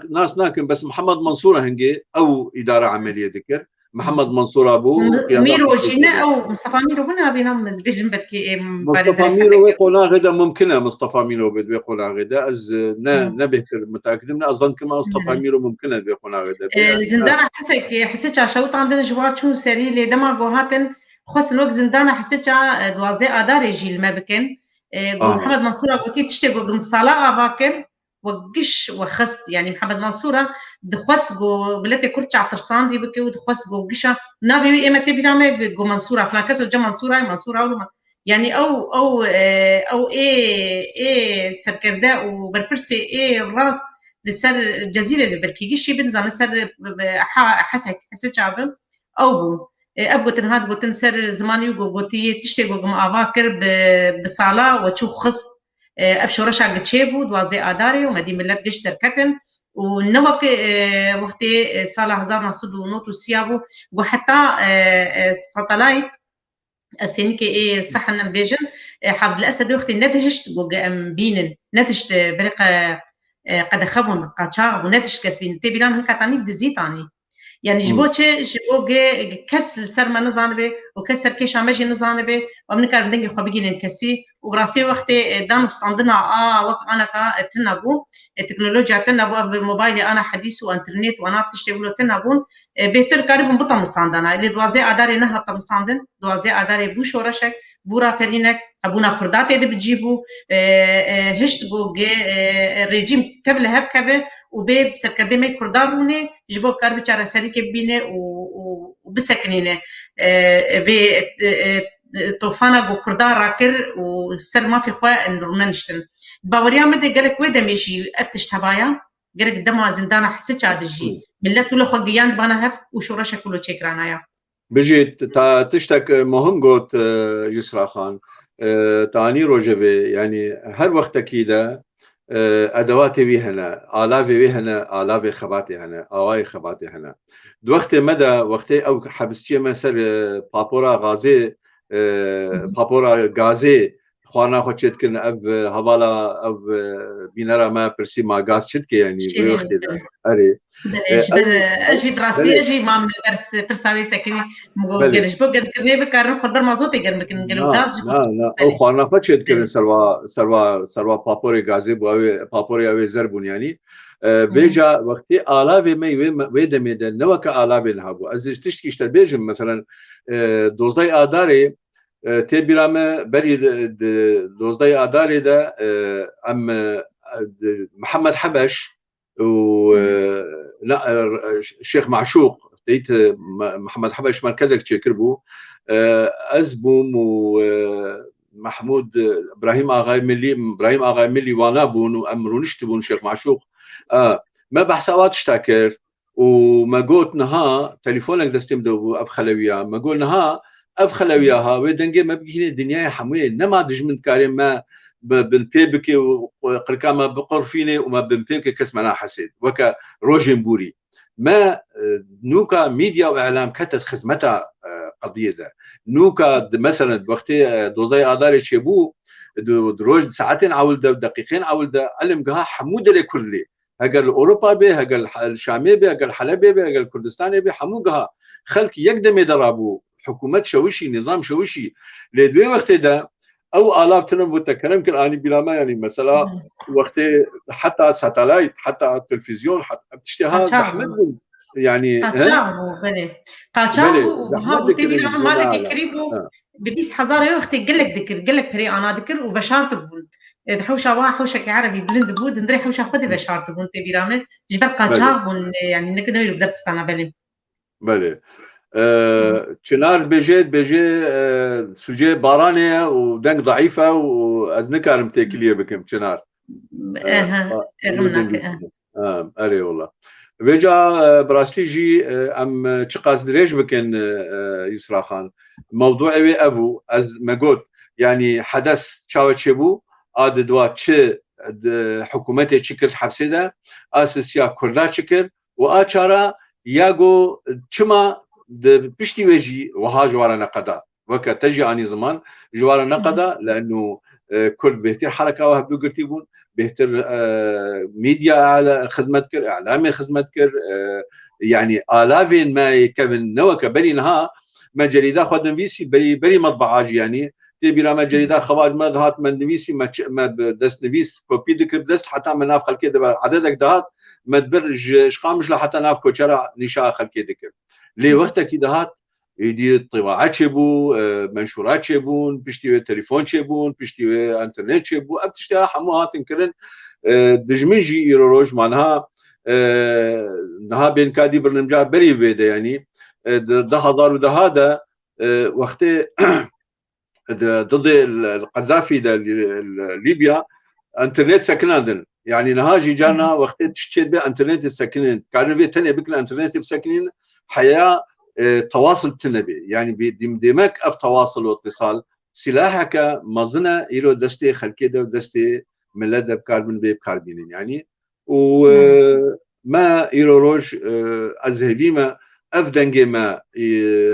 ناس ناكن بس محمد منصور هنجي او اداره عمليه ذكر محمد منصور ابو ميرو جينا او مصطفى ميرو هنا بينا مزبيجن بركي مصطفى ميرو ويقونا غدا ممكنه مصطفى ميرو بيقونا غدا از نبه متاكد من اظن كما مصطفى ميرو ممكنه بيقونا غدا زندان حسيت شوط عندنا جوار شو سري لي دما جوهاتن خص الوقت زندان حسيت 12 ادار جيل ما بكن محمد منصور قلت تشتي قم صلاه افاكر وقش وخست يعني محمد منصورة دخوس جو بلاتي كل شعتر صاندي بكي ودخوس جو قشة نافي إما تبي جو منصورة فلان كسر جا منصورة يعني أو إيه سركرداء وبربرسي إيه الراس لسر الجزيرة زي بركي قشي بنزام سر حسيت شعبه أو بو أبغى تنهاد قلت سر زماني وقلتي تشتي جو أفاكر بصالة وتشوف خست افشورش على تشيبو 12 اداري ومدي ملت قش دركتن ونوك وقتي صالح هزار نصد ونوت وسيابو وحتى ساتلايت سينكي ايه صحن بيجن حافظ الاسد وقتي نتجشت بينن نتجت برقه قد خبون قاچا ونتجت كسبين تبيلان هكاتاني دزيتاني يعني جبوك كسر سر ما نزانبه وكسر كيش عمجي نزانبه ومن كار بدنجي خبيجين نكسي وراسي وقت دام ستاندنا وقت انا كا تنبو التكنولوجيا تنبو في موبايلي انا حديث وانترنت وانا تشتغلوا تنبون بيتر قريب بطم ستاندنا اللي دوازي اداري نها طم ستاندن دوازي اداري بو شورشك بورا فرينك ابونا كردات يد بتجيبو هشت جو ريجيم تبل هف كبه وبيب سركدمي كرداروني جبو كار بيچاره سري كبينه وبسكنينه بي طوفانا جو كردار راكر وسر ما في خوا ان رمنشتن باوريا مد قالك ودا ماشي افتش تبايا قرق دما زندانا حسيت عادجي ملت له خقيان بانا هف وشورشة كله تشكرانايا بجيت تشتك مهم قوت يسرى خان تاني روجبي يعني هر وقت كده ادواتي بهنا الافي بهنا الافي خباتي هنا اواي خباتي هنا دوقت مدى وقتي او حبستي مسر بابورا غازي بابورا غازي خوانا خوشت كن اب هوالا اب بينرا ما برسي ما غاز شت يعني وقت ده اري اجي براستي اجي مام برساوي سكني مو قرش بو قد كرني بكارن خضر مازوتي قرن بكن قالوا غاز لا او خوانا خوشت كن سروا بابوري غازي بابوري اوي زربون يعني بيجا وقتي آلافي مي ويدا ميدا نوك آلافي نهابو از تشتكي اشتر بيجم مثلا دوزاي آداري تبرامه بري دوزاي آداري دا ام محمد حبش و لا الشيخ معشوق ديت محمد حبش مركزك تشكربو ازبوم ومحمود ابراهيم اغاي ملي وانا بون وامرونش تبون شيخ معشوق ما بحسوات اشتاكر وما قلت نها تليفونك دستم دو اب خلويا ما قلنا نها اب خلوياها ودنجي ما بيجيني الدنيا حمويه نما دجمنت كاريم ما بالبيبكي وقركا ما بقرفيني وما بنبيبكي كسمنا حسيت وكا روجين بوري ما نوكا ميديا واعلام كتت خدمتها قضيه ده نوكا مثلا وقتي دوزاي اداري شبو دروج ساعتين عول ده دقيقتين عول ده علم جها حمود لكل هقل اوروبا به هقل الشامي به هقل حلبي به هقل كردستان به حموجها خلق يقدم يدربوا حكومه شوشي نظام شوشي لدوي وقت ده او الاف تنم بتكلم كان اني بلا ما يعني مثلا وقت حتى ساتلايت حتى التلفزيون حتى بتشتهى بحمد يعني قاچاو بله قاچاو وها بوتي بينا مالك قريبو ببيس حزار وقت قال لك بري انا ذكر وبشارت بون حوشا وا حوشك عربي بلند بود ندري حوشا خدي بشارت بون تي بيرامه جبر قاچاو يعني نقدر يبدا بستانا بله چنار بيجي سوجي بارانية ودنك ضعيفة وأزنكارم تاكلية بكم چنار غمناك أري والله بيجا براستيجي أم تشقاس دريج بكن يسرا خان موضوع أبي أبو أز ما قلت يعني حدث شاوة شبو آد دوا تش حكومتي تشكل حبسي ده أساس يا كردا تشكل وآشارا ياغو تشما بشتي وجي وها جوارنا قدا وكا تجي اني زمان جوارنا قدا لانه كل بهتر حركه وهب قلتيبون بهتر ميديا على خدمتك اعلامي خدمتك يعني الافين ما يكفن نوكا بري نها ما جريده خدم فيسي بري مطبعه يعني تبي ما جريده خوارج ما دهات من نفيسي ما دست نفيس كوبي دكر دست حتى من ناف خلكي عددك دهات ما تبرج شقامش لحتى ناف كوشرا نشا خلكي دكر لي وقتها كده هات يدير طباعات شبو منشورات شبون بيشتري تليفون شبون بيشتري انترنت شبو بتشتري حموها تنكرن دجمنجي يروج معناها نها بين كادي برنامج بري بيدا يعني ده هذا وده هذا وقت ضد القذافي ده ليبيا انترنت سكنان يعني نهاجي جانا وقت تشتري بانترنت السكنين كان في تاني بكنا انترنت بسكنين حياه تواصل تنبي يعني بدمك اف تواصل واتصال سلاحك مظنه يلو دستي خلكيده ودستي ملده بكاربن بكاربين يعني وما يروج ازهديما افدنجي ما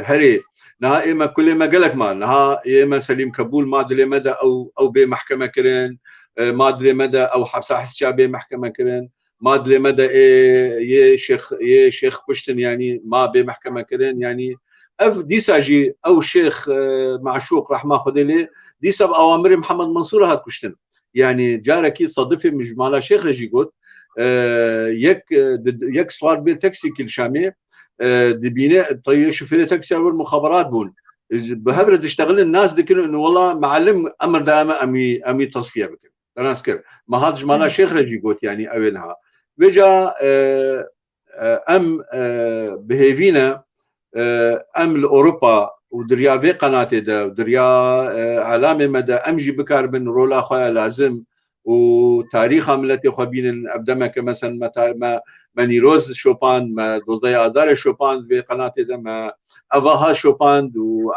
هري نها اما كل ما قالك ما نها اما سليم كبول ما ادري مدى او بمحكمه كرين ما ادري مدى او حبس حسابي محكمه كرين ما ادري مدى يا شيخ بشتن يعني ما بمحكمه كرين يعني اف ديساجي او شيخ معشوق رحمه خدلي ديسا باوامر محمد منصور هات كشتن يعني جاركي صادفي مجماله شيخ رجي قلت يك صار بالتاكسي كل شامي دبينه طيب شوفي تاكسي والمخابرات بون بهبره تشتغل الناس ذكر انه والله معلم امر دائما امي تصفيه بك انا اذكر ما هذا جماله شيخ رجي قلت يعني اولها بجا ام بهيفينا ام لاوروبا ودريا في قناتي ده ودريا علامه مدى امجي بكاربن رولا خويا لازم وتاريخ ملتي خبين أبدما كمثلا ما نيروز شوبان ما دوزي آدار شوبان في قناة ما أفاها شوبان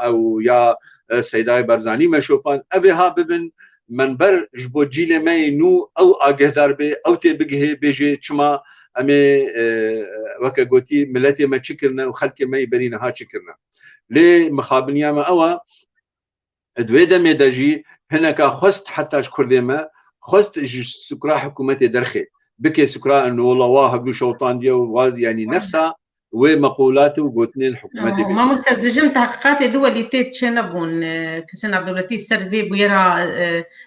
أو يا سيداي برزاني ما شوبان أبيها ببن منبر جبو جيل ما نو أو أجهدار بي أو تبقه بيجي شما أمي وكا قوتي ملتي ما تشكرنا وخلقي ما يبرينا ها تشكرنا ليه مخابنيا ما أوا دويدا ميداجي هناك خست حتى كل ما خست سكرا حكومتي درخي بكي سكرا انه والله واه بلو شوطان ديو يعني نفسها ومقولاته وقوتني الحكومتي ما مستاذ بجم تحقيقات دولتي تشنبون كسن دولتي سيرفي بيرا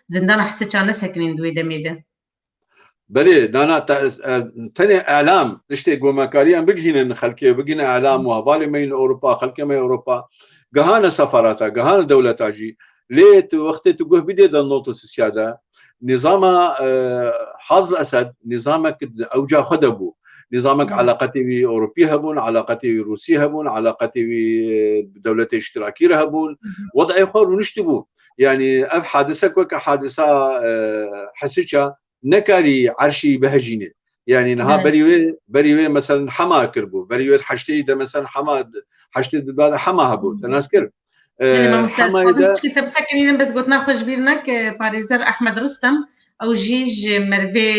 زندان حسيتشا ناس هكنين دويدا ميدا بلي دانا تاني اعلام تشتي قوماكاريا بقينا خلكي بقينا اعلام وهفالي مين اوروبا خلكي ما اوروبا قهانا سفاراتها قهانا دولتها جي ليه وقت تقول بدي النوتس السياده نظام حافظ الاسد نظامك اوجا خدبو نظامك علاقتي اوروبيه هبون علاقتي روسيه هبون علاقتي بدوله اشتراكيه هبون وضع اخر ونشتبو يعني اف حادثه وك حادثه حسيتها نكاري عرشي بهجينه يعني نها بريوي مثلا حما كربو بريوي حشتي ده مثلا حما حشتي ده حما هبو تناسكر ما مستاذ لازم تشكي سبسكنين بس قلت ناخذ بيرنك باريزر احمد رستم او جيج مرفي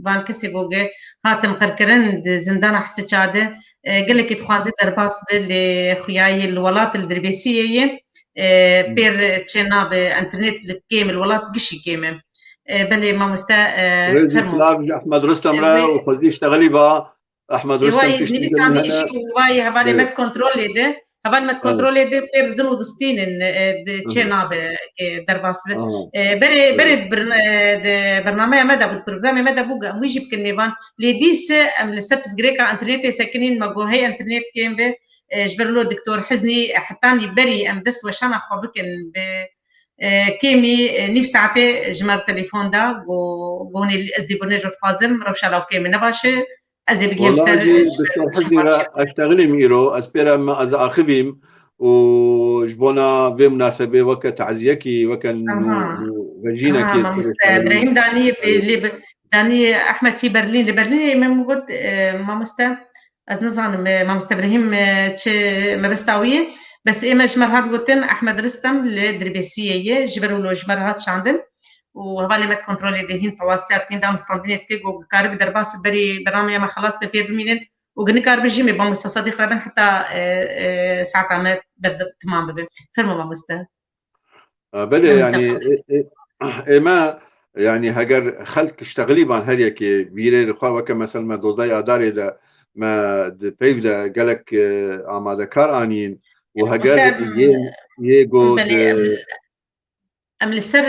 فان كسي جوجي هاتم قركرند زندان حسيتشاده قال لك تخوازي درباس بالخياي الولات الدربيسيه بير تشينا بانترنت الكيم الولات قشي كيمه بلي ما مستا فرمو احمد رستم را وخذي اشتغلي بقى احمد رستم تشتغلي سامي شي واي هفالي مت كنترول ده هفال مت كنترول ده بير دنو دستين تشينا درباس بري برنامج مدى بالبرنامج مدى بوجا ميجي بكنيفان لديس ام لسبس جريكا انترنت ساكنين ماجو هي انترنت كيم به جبرلو دكتور حزني حتى بري ام دس وشانا خابكن كيمي نيف ساعتي جمر تليفون دا غوني ازدي بنجو تفازم روشا لو كيمي نباشه ازي بجيب سر دكتور حزني اشتغلي ميرو اسبيرا ما از اخذيم وجبونا بمناسبه وقت تعزيكي وكان فيجينا كيس ابراهيم داني داني احمد في برلين لبرلين ما موجود ما مستا از نظن ما مستا ابراهيم ما بستاويه بس اما جمر هاد قلتن احمد رستم لدربيسيه جبروا له جمر هاد شاندن وهذا ما كنترول دهين تواصلات كين دام ستاندين تيجو كارب درباس بري برامج ما خلاص ببير منين وقني كارب جيمي بمست صديق ربن حتى ساعة ما بدأ تمام ببي فرما ما مسته بلي يعني ما يعني هجر خلق اشتغلي بان هريك بيري رخوا وك مثلا ما دوزاي اداري ده ما بيف ده قالك آماده كار انين وهجر يجو ام السر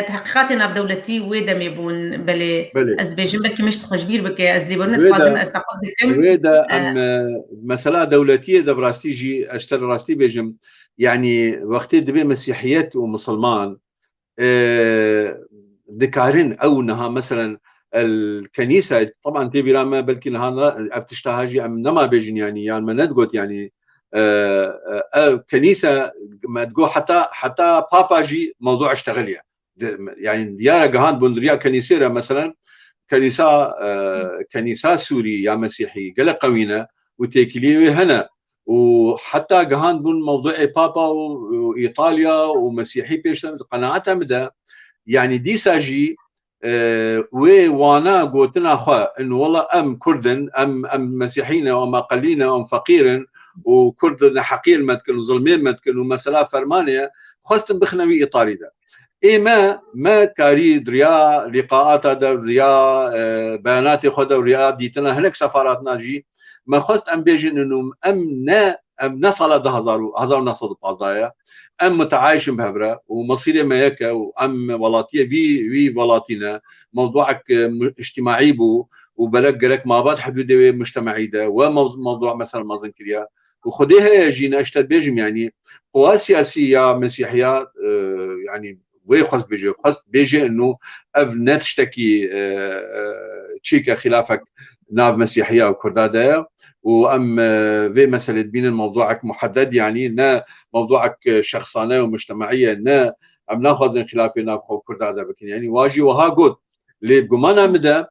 تحقيقاتنا بدولتي ويدا ميبون بلي ازبيجن بلكي مش تخجبير بكي ازلي برنت فازم استقل بكم ويدا ام مسألة دولتية دا براستي جي اشتر راستي بيجم يعني وقت دبي مسيحيات ومسلمان ذكارين او انها مثلا الكنيسة طبعا تبي راما بلكي انها بتشتهاجي ام نما بيجن يعني ما ندقت يعني كنيسه ما تقول حتى بابا جي موضوع اشتغل يعني ديارة جهان بندريا كنيسه مثلا كنيسه سوري يا مسيحي قال قوينا وتيكلي هنا وحتى جهان بن موضوع بابا وايطاليا ومسيحي بيش قناعتها مدى يعني دي ساجي وانا قلتنا اخوة انه والله ام كردن ام مسيحيين وام اقليين وام فقيرن وكردنا حقير متكن وظلمين متكن ومسألة فرمانية خاصة بخنوي إيطالي ده ما كاري دريا لقاءات هذا دريا بيانات خدا وريا ديتنا هناك سفارات ناجي ما خاصة أم بيجن إنه أم نصل ده هزار نصل بازايا أم متعايش بهبرة ومصيري ما يكا وأم ولاتية في ولاتينا موضوعك اجتماعي بو وبلق جرك ما بعد حدود مجتمعي ده وموضوع مثلا ما ذكريا وخديها جينا اشتد بيجم يعني قوى سياسية مسيحية يعني ويخص بيجي انه اف نتشتكي تشيكا خلافك ناف مسيحية وكردادة وام في مسألة بين موضوعك محدد يعني نا موضوعك شخصانة ومجتمعية نا ام ناخذ خلافي ناخذ كردا دا بكن يعني واجي وها قلت لي بقمانا مدى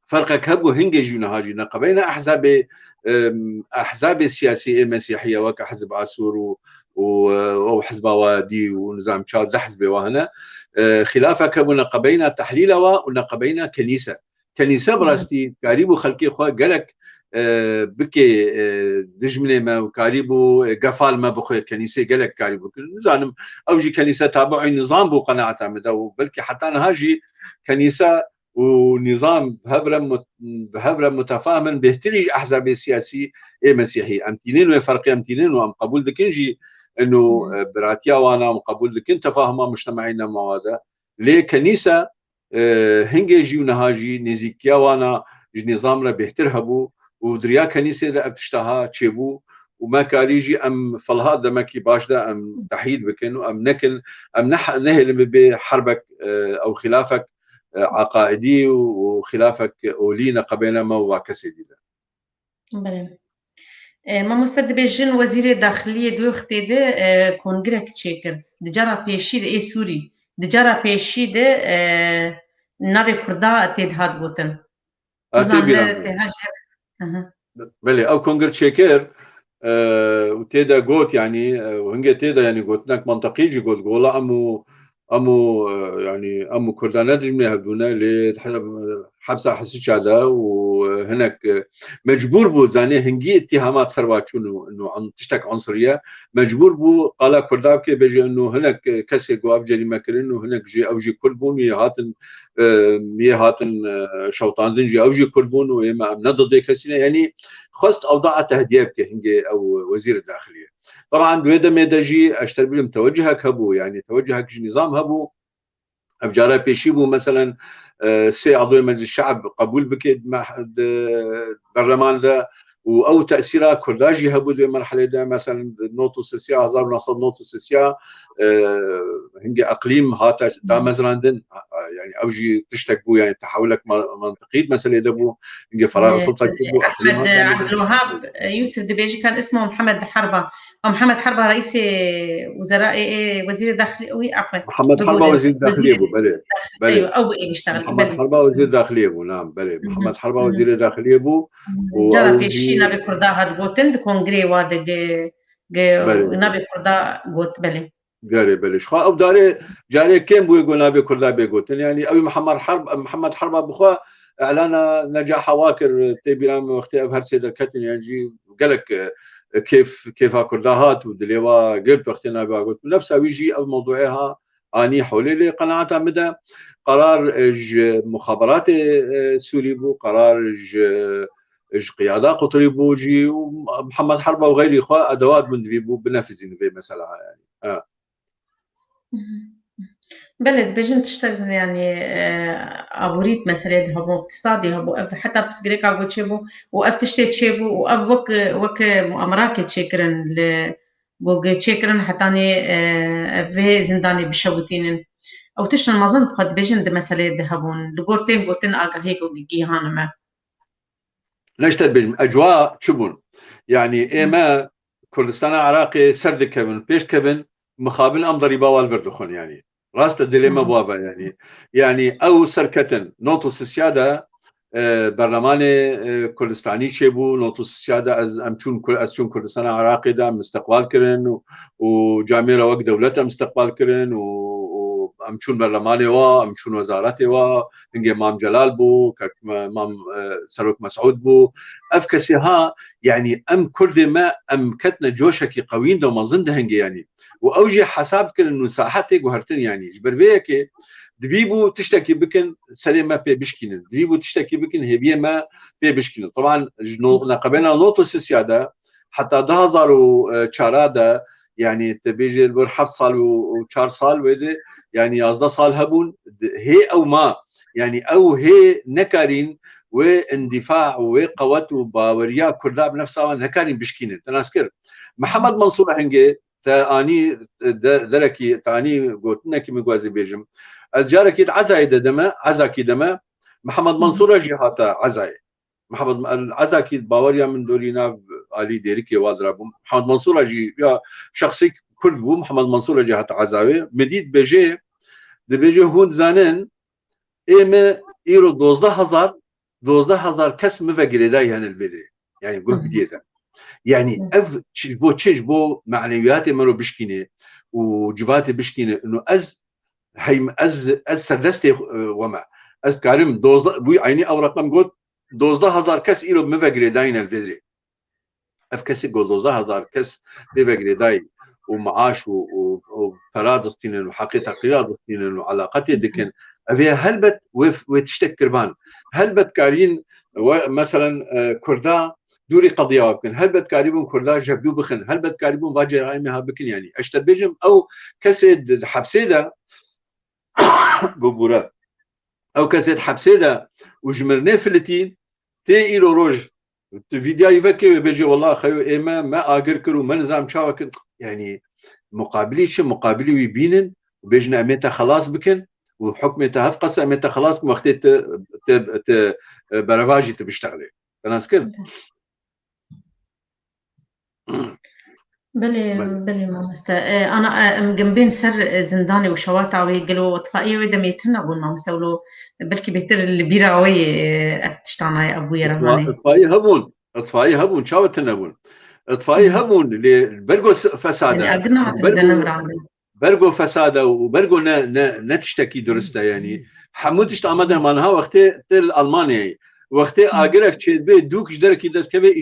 فرقك هبو هنجي جونا هاجي نقبينا احزاب السياسيه المسيحيه وكحزب عاشور وحزب وادي ونظام تشاد زحزب وهنا خلافك هبو نقبينا تحليلا ونقبينا كنيسه براستي كاريبو خلقي خو قالك بكي دجمني ما وكاريبو قفال ما بخوي كنيسه قالك كاريبو نزانم اوجي كنيسه تابعي نظام بو قناعه مدى بلكي حتى انا هاجي كنيسه ونظام بهبره متفاهما بيهتري احزاب السياسي مسيحي امتنين وفرقي امتنين وام قبول دكنجي انه براتيا وانا قبول دكن تفاهما مجتمعينا مع هذا ليه كنيسه هنجي جيونا هاجي نزيكيا وانا نظام لا بيهترهبو ودريا كنيسه لا بتشتها تشيبو وما كاريجي ام فالها دمكي باشدا ام تحيد بكن ام نكن ام نهل بحربك او خلافك عقائدي وخلافك اولينا قبينا ما وكسيدي بله ما مستد بيجن وزير الداخلية دو اختيده كونغرك تشيكر دجارة بيشي ده سوري دجارة بيشي ده ناوي كردا تدهاد بوتن بله او كونغر تشيكر وتيدا قوت يعني وهنجي تيدا يعني قوتناك منطقي جي قوت قولا امو يعني امو كردانات جمله هبونا لحبسه حسيت هذا وهناك مجبور بو زاني هنجي اتهامات سرواتشون انه عن تشتك عنصريه مجبور بو قال كرداك بيجي انه هناك كسي قواف جريمه كرين وهناك جي او جي كربون هاتن شوطان دنجي او جي كربون وما ضد كسينا يعني خصت اوضاع تهديف هنجي او وزير الداخليه طبعا بيدا ميداجي اشتر بلهم توجهك هبو يعني توجهك نظام هبو افجارا بيشيبو مثلا سي عضو مجلس الشعب قبول بكيد مع برلمان ده او تاثيرها كرداجي هبو ذي مرحله ده مثلا نوتو سيسيا هزار نصب نوتو سيسيا هنجي اقليم هاتا دا مثلا يعني اوجي تشتكبو يعني تحولك منطقي مثلا يدبو هنجي فراغ سلطه احمد عبد الوهاب يوسف دبيجي كان اسمه محمد حربه ومحمد حربه رئيس وزراء وزير الداخليه عفوا محمد حربه وزير الداخليه بو بله ايوه او يشتغل محمد حربه وزير الداخليه بو نعم بله محمد حربه وزير الداخليه بو جرى بيشينا بكردا هاد قوتن كونغري واد نبي كردا قوت بله جاري بلش خا او داري جاري كم بو يقول نبي كردا بيقوتن يعني ابي محمد حربه بخوا اعلان نجاح واكر تبيرام وقت ابهر سيد الكتن يعني قالك كيف كرداهات ودليوا قلت وقتنا بقول نفسها ويجي الموضوعها اني حولي لي قناعتها مدى قرار مخابرات سوري بو قرار قياده قطري بوجي ومحمد حربه وغيره اخوه ادوات من بو بنفذين في مساله يعني بلد بيجن تشتغل يعني أبوريت مسألة هبو اقتصادي هبو حتى بس غريك أبو تشيبو وأف تشتي تشيبو وأف وك مؤامرات تشكرن جوج تشكرن حتاني في زنداني بشوتين أو تشن ما ظن قد بيجن ده مسألة هبون لقورتين أجاهيك وجي هانما نشتغل بيجن أجواء شبون يعني إما كردستان العراقي سرد كبن بيش كبن مقابل أم ضريبة والفردخون يعني راست الديليما بوابا يعني او سركتن نوتوس السياده برلماني كردستاني شبو نوتوس السياده از امچون كردستان العراقي دا مستقبل كرن وجاميرا وقت دولتها مستقبل كرن وامچون برلماني امچون وزارتي هنجي مام جلال بو مام سروك مسعود بو افكسيها يعني ام كرد ما ام كتنا جوشكي قوين دو منظن ده هنجي يعني واوجي حساب كل انه ساحتك وهرتن يعني جبربيك دبيبو تشتكي بكن سليمه بي بشكين دبيبو تشتكي بكن هي ما بي بشكين طبعا نقبلنا نوتوس السياده حتى 2004 يعني تبيجي البر 7 صال و4 صال ويدي يعني 11 صال هبون هي او ما يعني او هي نكارين واندفاع وقوات وباوريا كلها بنفسها نكارين بشكين تناسكر محمد منصور هنجي تاني دركي تاني قلتنا كي مغازي بيجم از جاركي عزاي دما عزاكي دما محمد منصور جهات عزاي محمد العزاكي باوريا من دورينا علي ديركي وازرا محمد منصور جي يا شخصي كرد بو محمد منصور جهة عزاوي مديد بيجي دبيجي هون زانن ايما ايرو 12000 كس مفقري دا يعني البدري يعني قول بديتا يعني اف تشيش بو معنوياتي مرو بشكيني وجباتي بشكيني انه از سردستي وما از كارم بو عيني او رقم قلت 12000 كس ايرو مفقري داين البدري اف كسي قول 12000 كس مفقري داي ومعاش وفرادستين وحقيقة قيادستين وعلاقتي دكن أبيها هلبت وتشتك كربان هلبت كارين مثلا كردا دوري قضية وبكن هلبت كاريبون كردا جبدو بخن هلبت كاريبون واجه رايمها بكن يعني اشتبجم أو كسد حبسيدا ببورا أو كسد حبسيدا وجمرني فلتين تي إيرو روج فيديو يفكر بيجي والله خيو إيما ما أجر كرو ما نظام شاوكن يعني مقابلي شو مقابلي ويبينن وبيجنا أمتى خلاص بكن وحكمتها هفقس أمتى خلاص وقت برافاجي تبشتغلي أنا سكر بلي ما أنا جنبين سر زنداني وشواتعوي قالوا اطفائي ويدم يتهنقون ما مستولوا بلكي بيتر البيراوي افتشتانا يا أبويا رماني اطفائي هبون شاو تنبون اطفائي هبون اللي برقو فسادا يعني أقنع عندنا عندنا برقو فسادا وبرقو نتشتكي درسته يعني حمودش تعمدها مانها وقت الألمانيا وقت آجرك تشيد بي دوك جدر كده كبي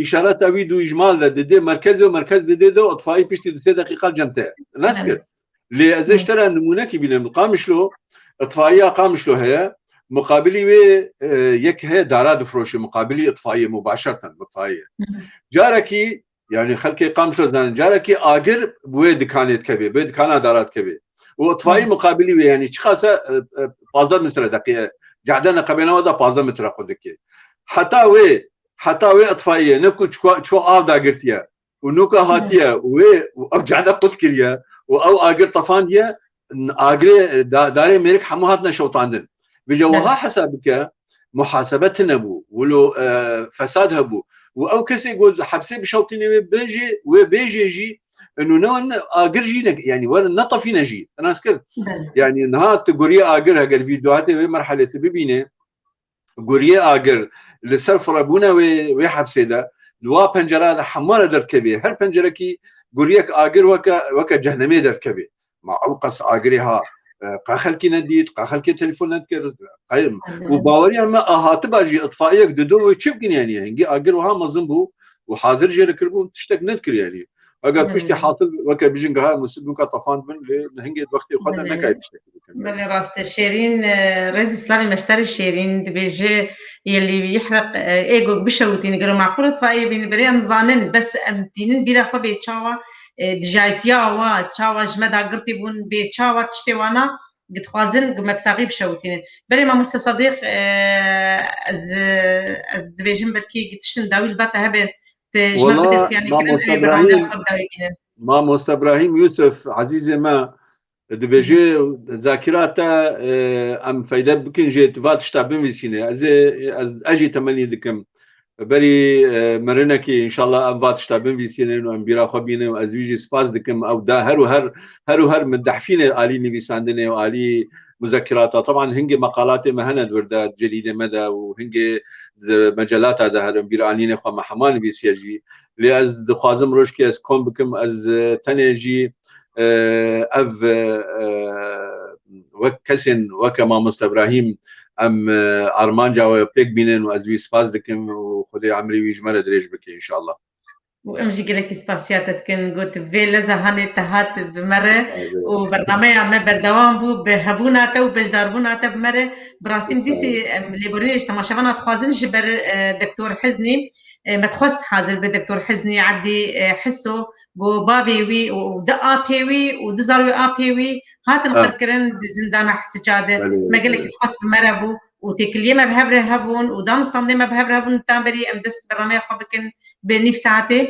إشارات أبيدو إجمال ده دي مركز دي ده أطفائي بيشتي 3 دقيقة جمتها ناسكر اللي أزاش ترى نمونة كبيرة قامش له اطفائية قامش له هي مقابلي يك هي دارات فروشي مقابلي اطفائية مباشرة اطفائية جاركي يعني خلكي قامش له زان جاركي آجر بوي دكانات كبير بوي دكانات دارات كبير واطفائي مقابلي يعني شخاصة 15 متر دقيقة قعدنا قبلنا ودا 15 متر قدك حتى وي اطفائيه نكو شو دا قرتيا ونوكا هاتيا وابجعنا قلت كليا او اجر طفانديا اجري داري ميرك حموهاتنا شوطاندن بجوها حسابك محاسبتنا بو ولو فسادها بو او كسي يقول حبسي بشوطيني بيجي جي انه نون اجر جي يعني ولا نطفي نجي انا اسكر يعني نهات قريه اجرها قال فيديوهات مرحله ببينه قريه اجر لسرف ربونا ويحبسي ده دوا بنجرة حمارة دركبي هر بنجرة كي قريك آجر وكا جهنمي دركبي مع أوقس آجرها قاخل كي نديت قاخل كي تليفون نذكر وباوري أما أهاتبا جي إطفائيك دودو ويتشبكن يعني هنجي آجر وها مزنبو وحاضر جي ركربون تشتك نذكر يعني أجا بيشتي حاصل وكا بيجنقها مسلمون كطفان من هنجي وقت يخدم نكاي تشتك بلي راست الشيرين رئيس اسلامي مشتري الشيرين دبيجي يلي يحرق ايجو بشوتين قالوا معقوله طفايه بين بريا مزانن بس امتينين بلا خو بيتشاوا دجايتيا تشاوا جمدا قرتي بون بيتشاوا تشتيوانا قد خوازن مكساغي بشوتين بلي ما مست صديق از دبيجن بلكي قدشن داوي الباتا هبه تجمع بدك يعني كلام برامج ما مست ابراهيم يوسف عزيزي ما دبيجي ذاكراتا ام فايده بكن جيت فات شتابين فيسيني از اجي تمني دكم بري مرنكي ان شاء الله ام فات شتابين فيسيني وام بيرا خبينه وازويجي سباس دكم او دا هر مدحفين الي نيفيساندني والي مذكراتا طبعا هنجي مقالات مهند وردات جديده مدى وهنجي مجلات هذا هر بيرانين خو محمان بيسيجي لي از دخوازم روشكي از كوم بكم از تنيجي اف وكسن وكما مست ابراهيم ام ارمانجا وبيك بينن وازوي سباس دكم وخدي عمري ويجمل دريج بك ان شاء الله وامجي قالك سباسيات كان قلت في لزهاني تهات بمره وبرنامج ما بردوام بو بهبونا تو بجداربونا تو بمره براسيم ديسي ليبوريش تماشافنا تخوازن جبر دكتور حزني ما تخوست حاضر بدكتور حزني عبدي حسو بو بابيوي ودقا بيوي ودزاروي ابيوي هات نقركرن زندان حسجاده ما قالك تخوست بمره بو وتكليه ما بهبره هبون ودام ستاندي ما بهبره هبون تامبري ام دس برنامج خبكن بنيف ساعته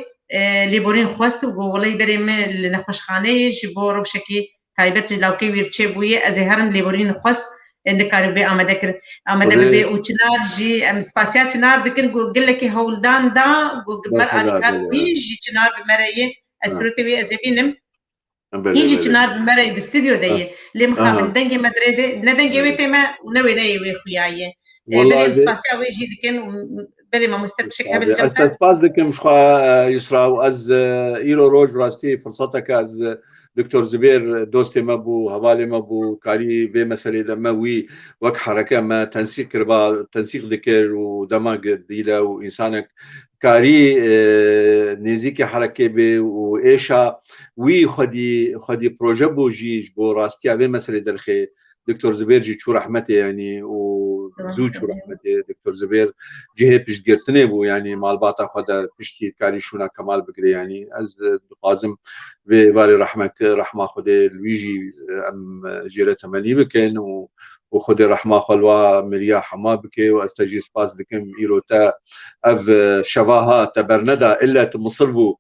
ليبورين خوست وولي بري من لنخوشخانه جبو روشكي تايبت جلاوكي ويرتشي بويه ازهرم ليبورين خوست نكار بي امدكر امدبي وچنار جي ام سپاسيا چنار دكن قال لك هولدان دا قمر عليكات ويجي چنار بمريه السروتي بي أزبينم يجي تنار مرة الاستوديو ده اللي مخابن دنجي مدريد ندنجي ويتما ونوي ناي ويخوياي بلي مسفاسي أو يجي دكين بلي ما مستكشك هبل جمتا استفاد دك مش يسرا وأز إيرو روج راستي فرصتك أز دكتور زبير دوستي مبو هوالي مبو كاري في مسألة دموي وك حركة ما تنسيق ربا تنسيق ذكر ودماغ ديلا وإنسانك كاري نزيك حركة بي وإيشا وي خدي بروجي بو جيج بو راستي في مسألة درخي دكتور زبير جي شو رحمته يعني وزوج شو رحمته دكتور زبير جهه بيشتغرتني بو يعني مالباتا خدا بيشكي كاري شونا كمال بقري يعني از قازم في بالي رحمه خدي الويجي ام جيرته ملي بكن وخدي رحمه خلوا مريا حما بكي واستجي سباس دكم ايروتا اف شواها تبرندا الا تمصلبو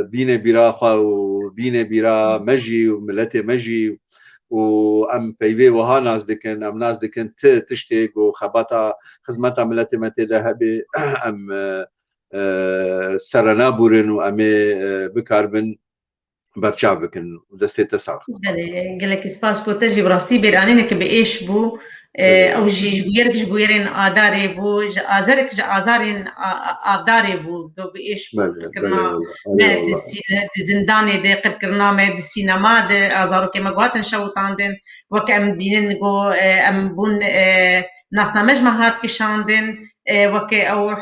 بينه بيراخا وبينه بيرا مجي وملته مجي وام بيفي وها ناس دكن ام ناس دكن تشتيق وخبطها خدمتها ملتي متى ذهبي ام سرنا بورن وامي بكاربن برشا بكن ودستي تسعر قال لك سباس بو تجي براستي بيرانينك بايش بو او جي جويرك جويرين اداري بو ازرك ازارين اداري بو بايش بو كرنا زنداني دي كرنا ما السينما دي ازارو كما قوات شوطاندن وكم دينن جو ام بون ناسنا مجمعات كشاندن وك او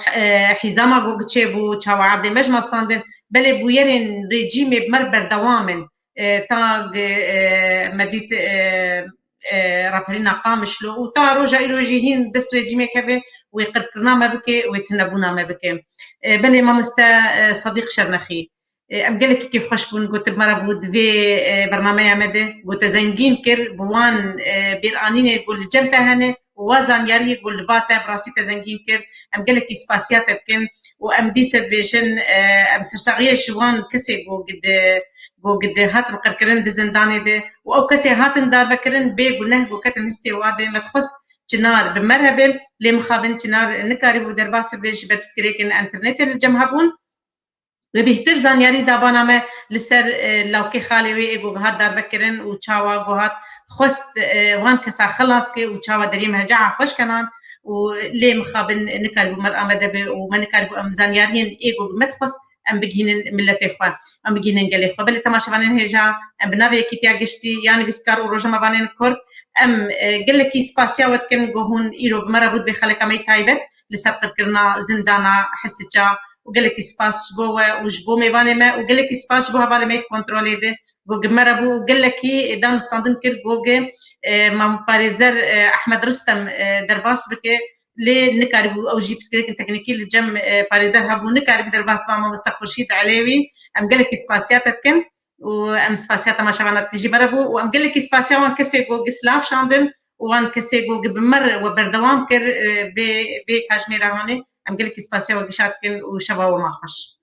حزامه جو تشيبو تشاوار دي مجمع ستاندن بل بويرين ريجيم بمربر دوامن تاغ مديت رابرينا قامش له وتا روجا يروجيهين دس ريجيمي كافي ويقرقرنا ما بكي ويتنبونا ما بكي بلي ما مستا صديق شرنخي ام قال لك كيف خشبون قلت بمربود في برنامج مدى قلت زنجين كر بوان بيرانين يقول جمتا هنا ووازن ياري يقول باتا براسي تزنجين كر ام قال لك سباسيات كم وام دي سيرفيجن ام سرساغيه شوان كسي قد هات مقركرين بزنداني دي او كسي هاتن دار بكرين بي قلناه وكتن استوادي ما تخص جنار بمرهبه لي مخابن جنار نكاري ودرباس بيج بسكريكن انترنت الجمهبون بيهتر زانياري دابانا ما لسر لو كي خالي وي ايغو هات دار بكرين وچاوا غوات خست وان كسا خلاص كي وچاوا دريم هجا خوش كنان ولي مخابن نكاري بمر امدبه ومن نكاري ام زانيارين ايغو متخص ام بجين ملتي اخوان ام بجين قال اخوان بل تماشا بانين هجا ام بنابي كيتيا قشتي يعني بسكار وروجما بانين كورد ام قال لك سباسيا وتكن جوهون ايرو بمربوط بخلك مي تايبت لسر كرنا زندانا حسيتشا وقال لك سباس بوا وجبو ميباني ما وقال لك سباس بوا بالي ميت كنترولي دي وقمربو قال لك دام ستاندن كير جوجي مام باريزر احمد رستم درباس بك لي نكاربو او جيب سكريك تكنيكي لجم باريزر هابو نكارب درباس ماما مستخرشيد عليوي ام قال لك سباسيات كن وام سباسيات ما شبانات تجي بربو وام قال لك سباسيا وان كسي جو سلاف شاندن وان كسي جو بمر وبردوام كر بي كاجميرا هوني ام قال لك سباسيا وقشات كن وشبا وما خش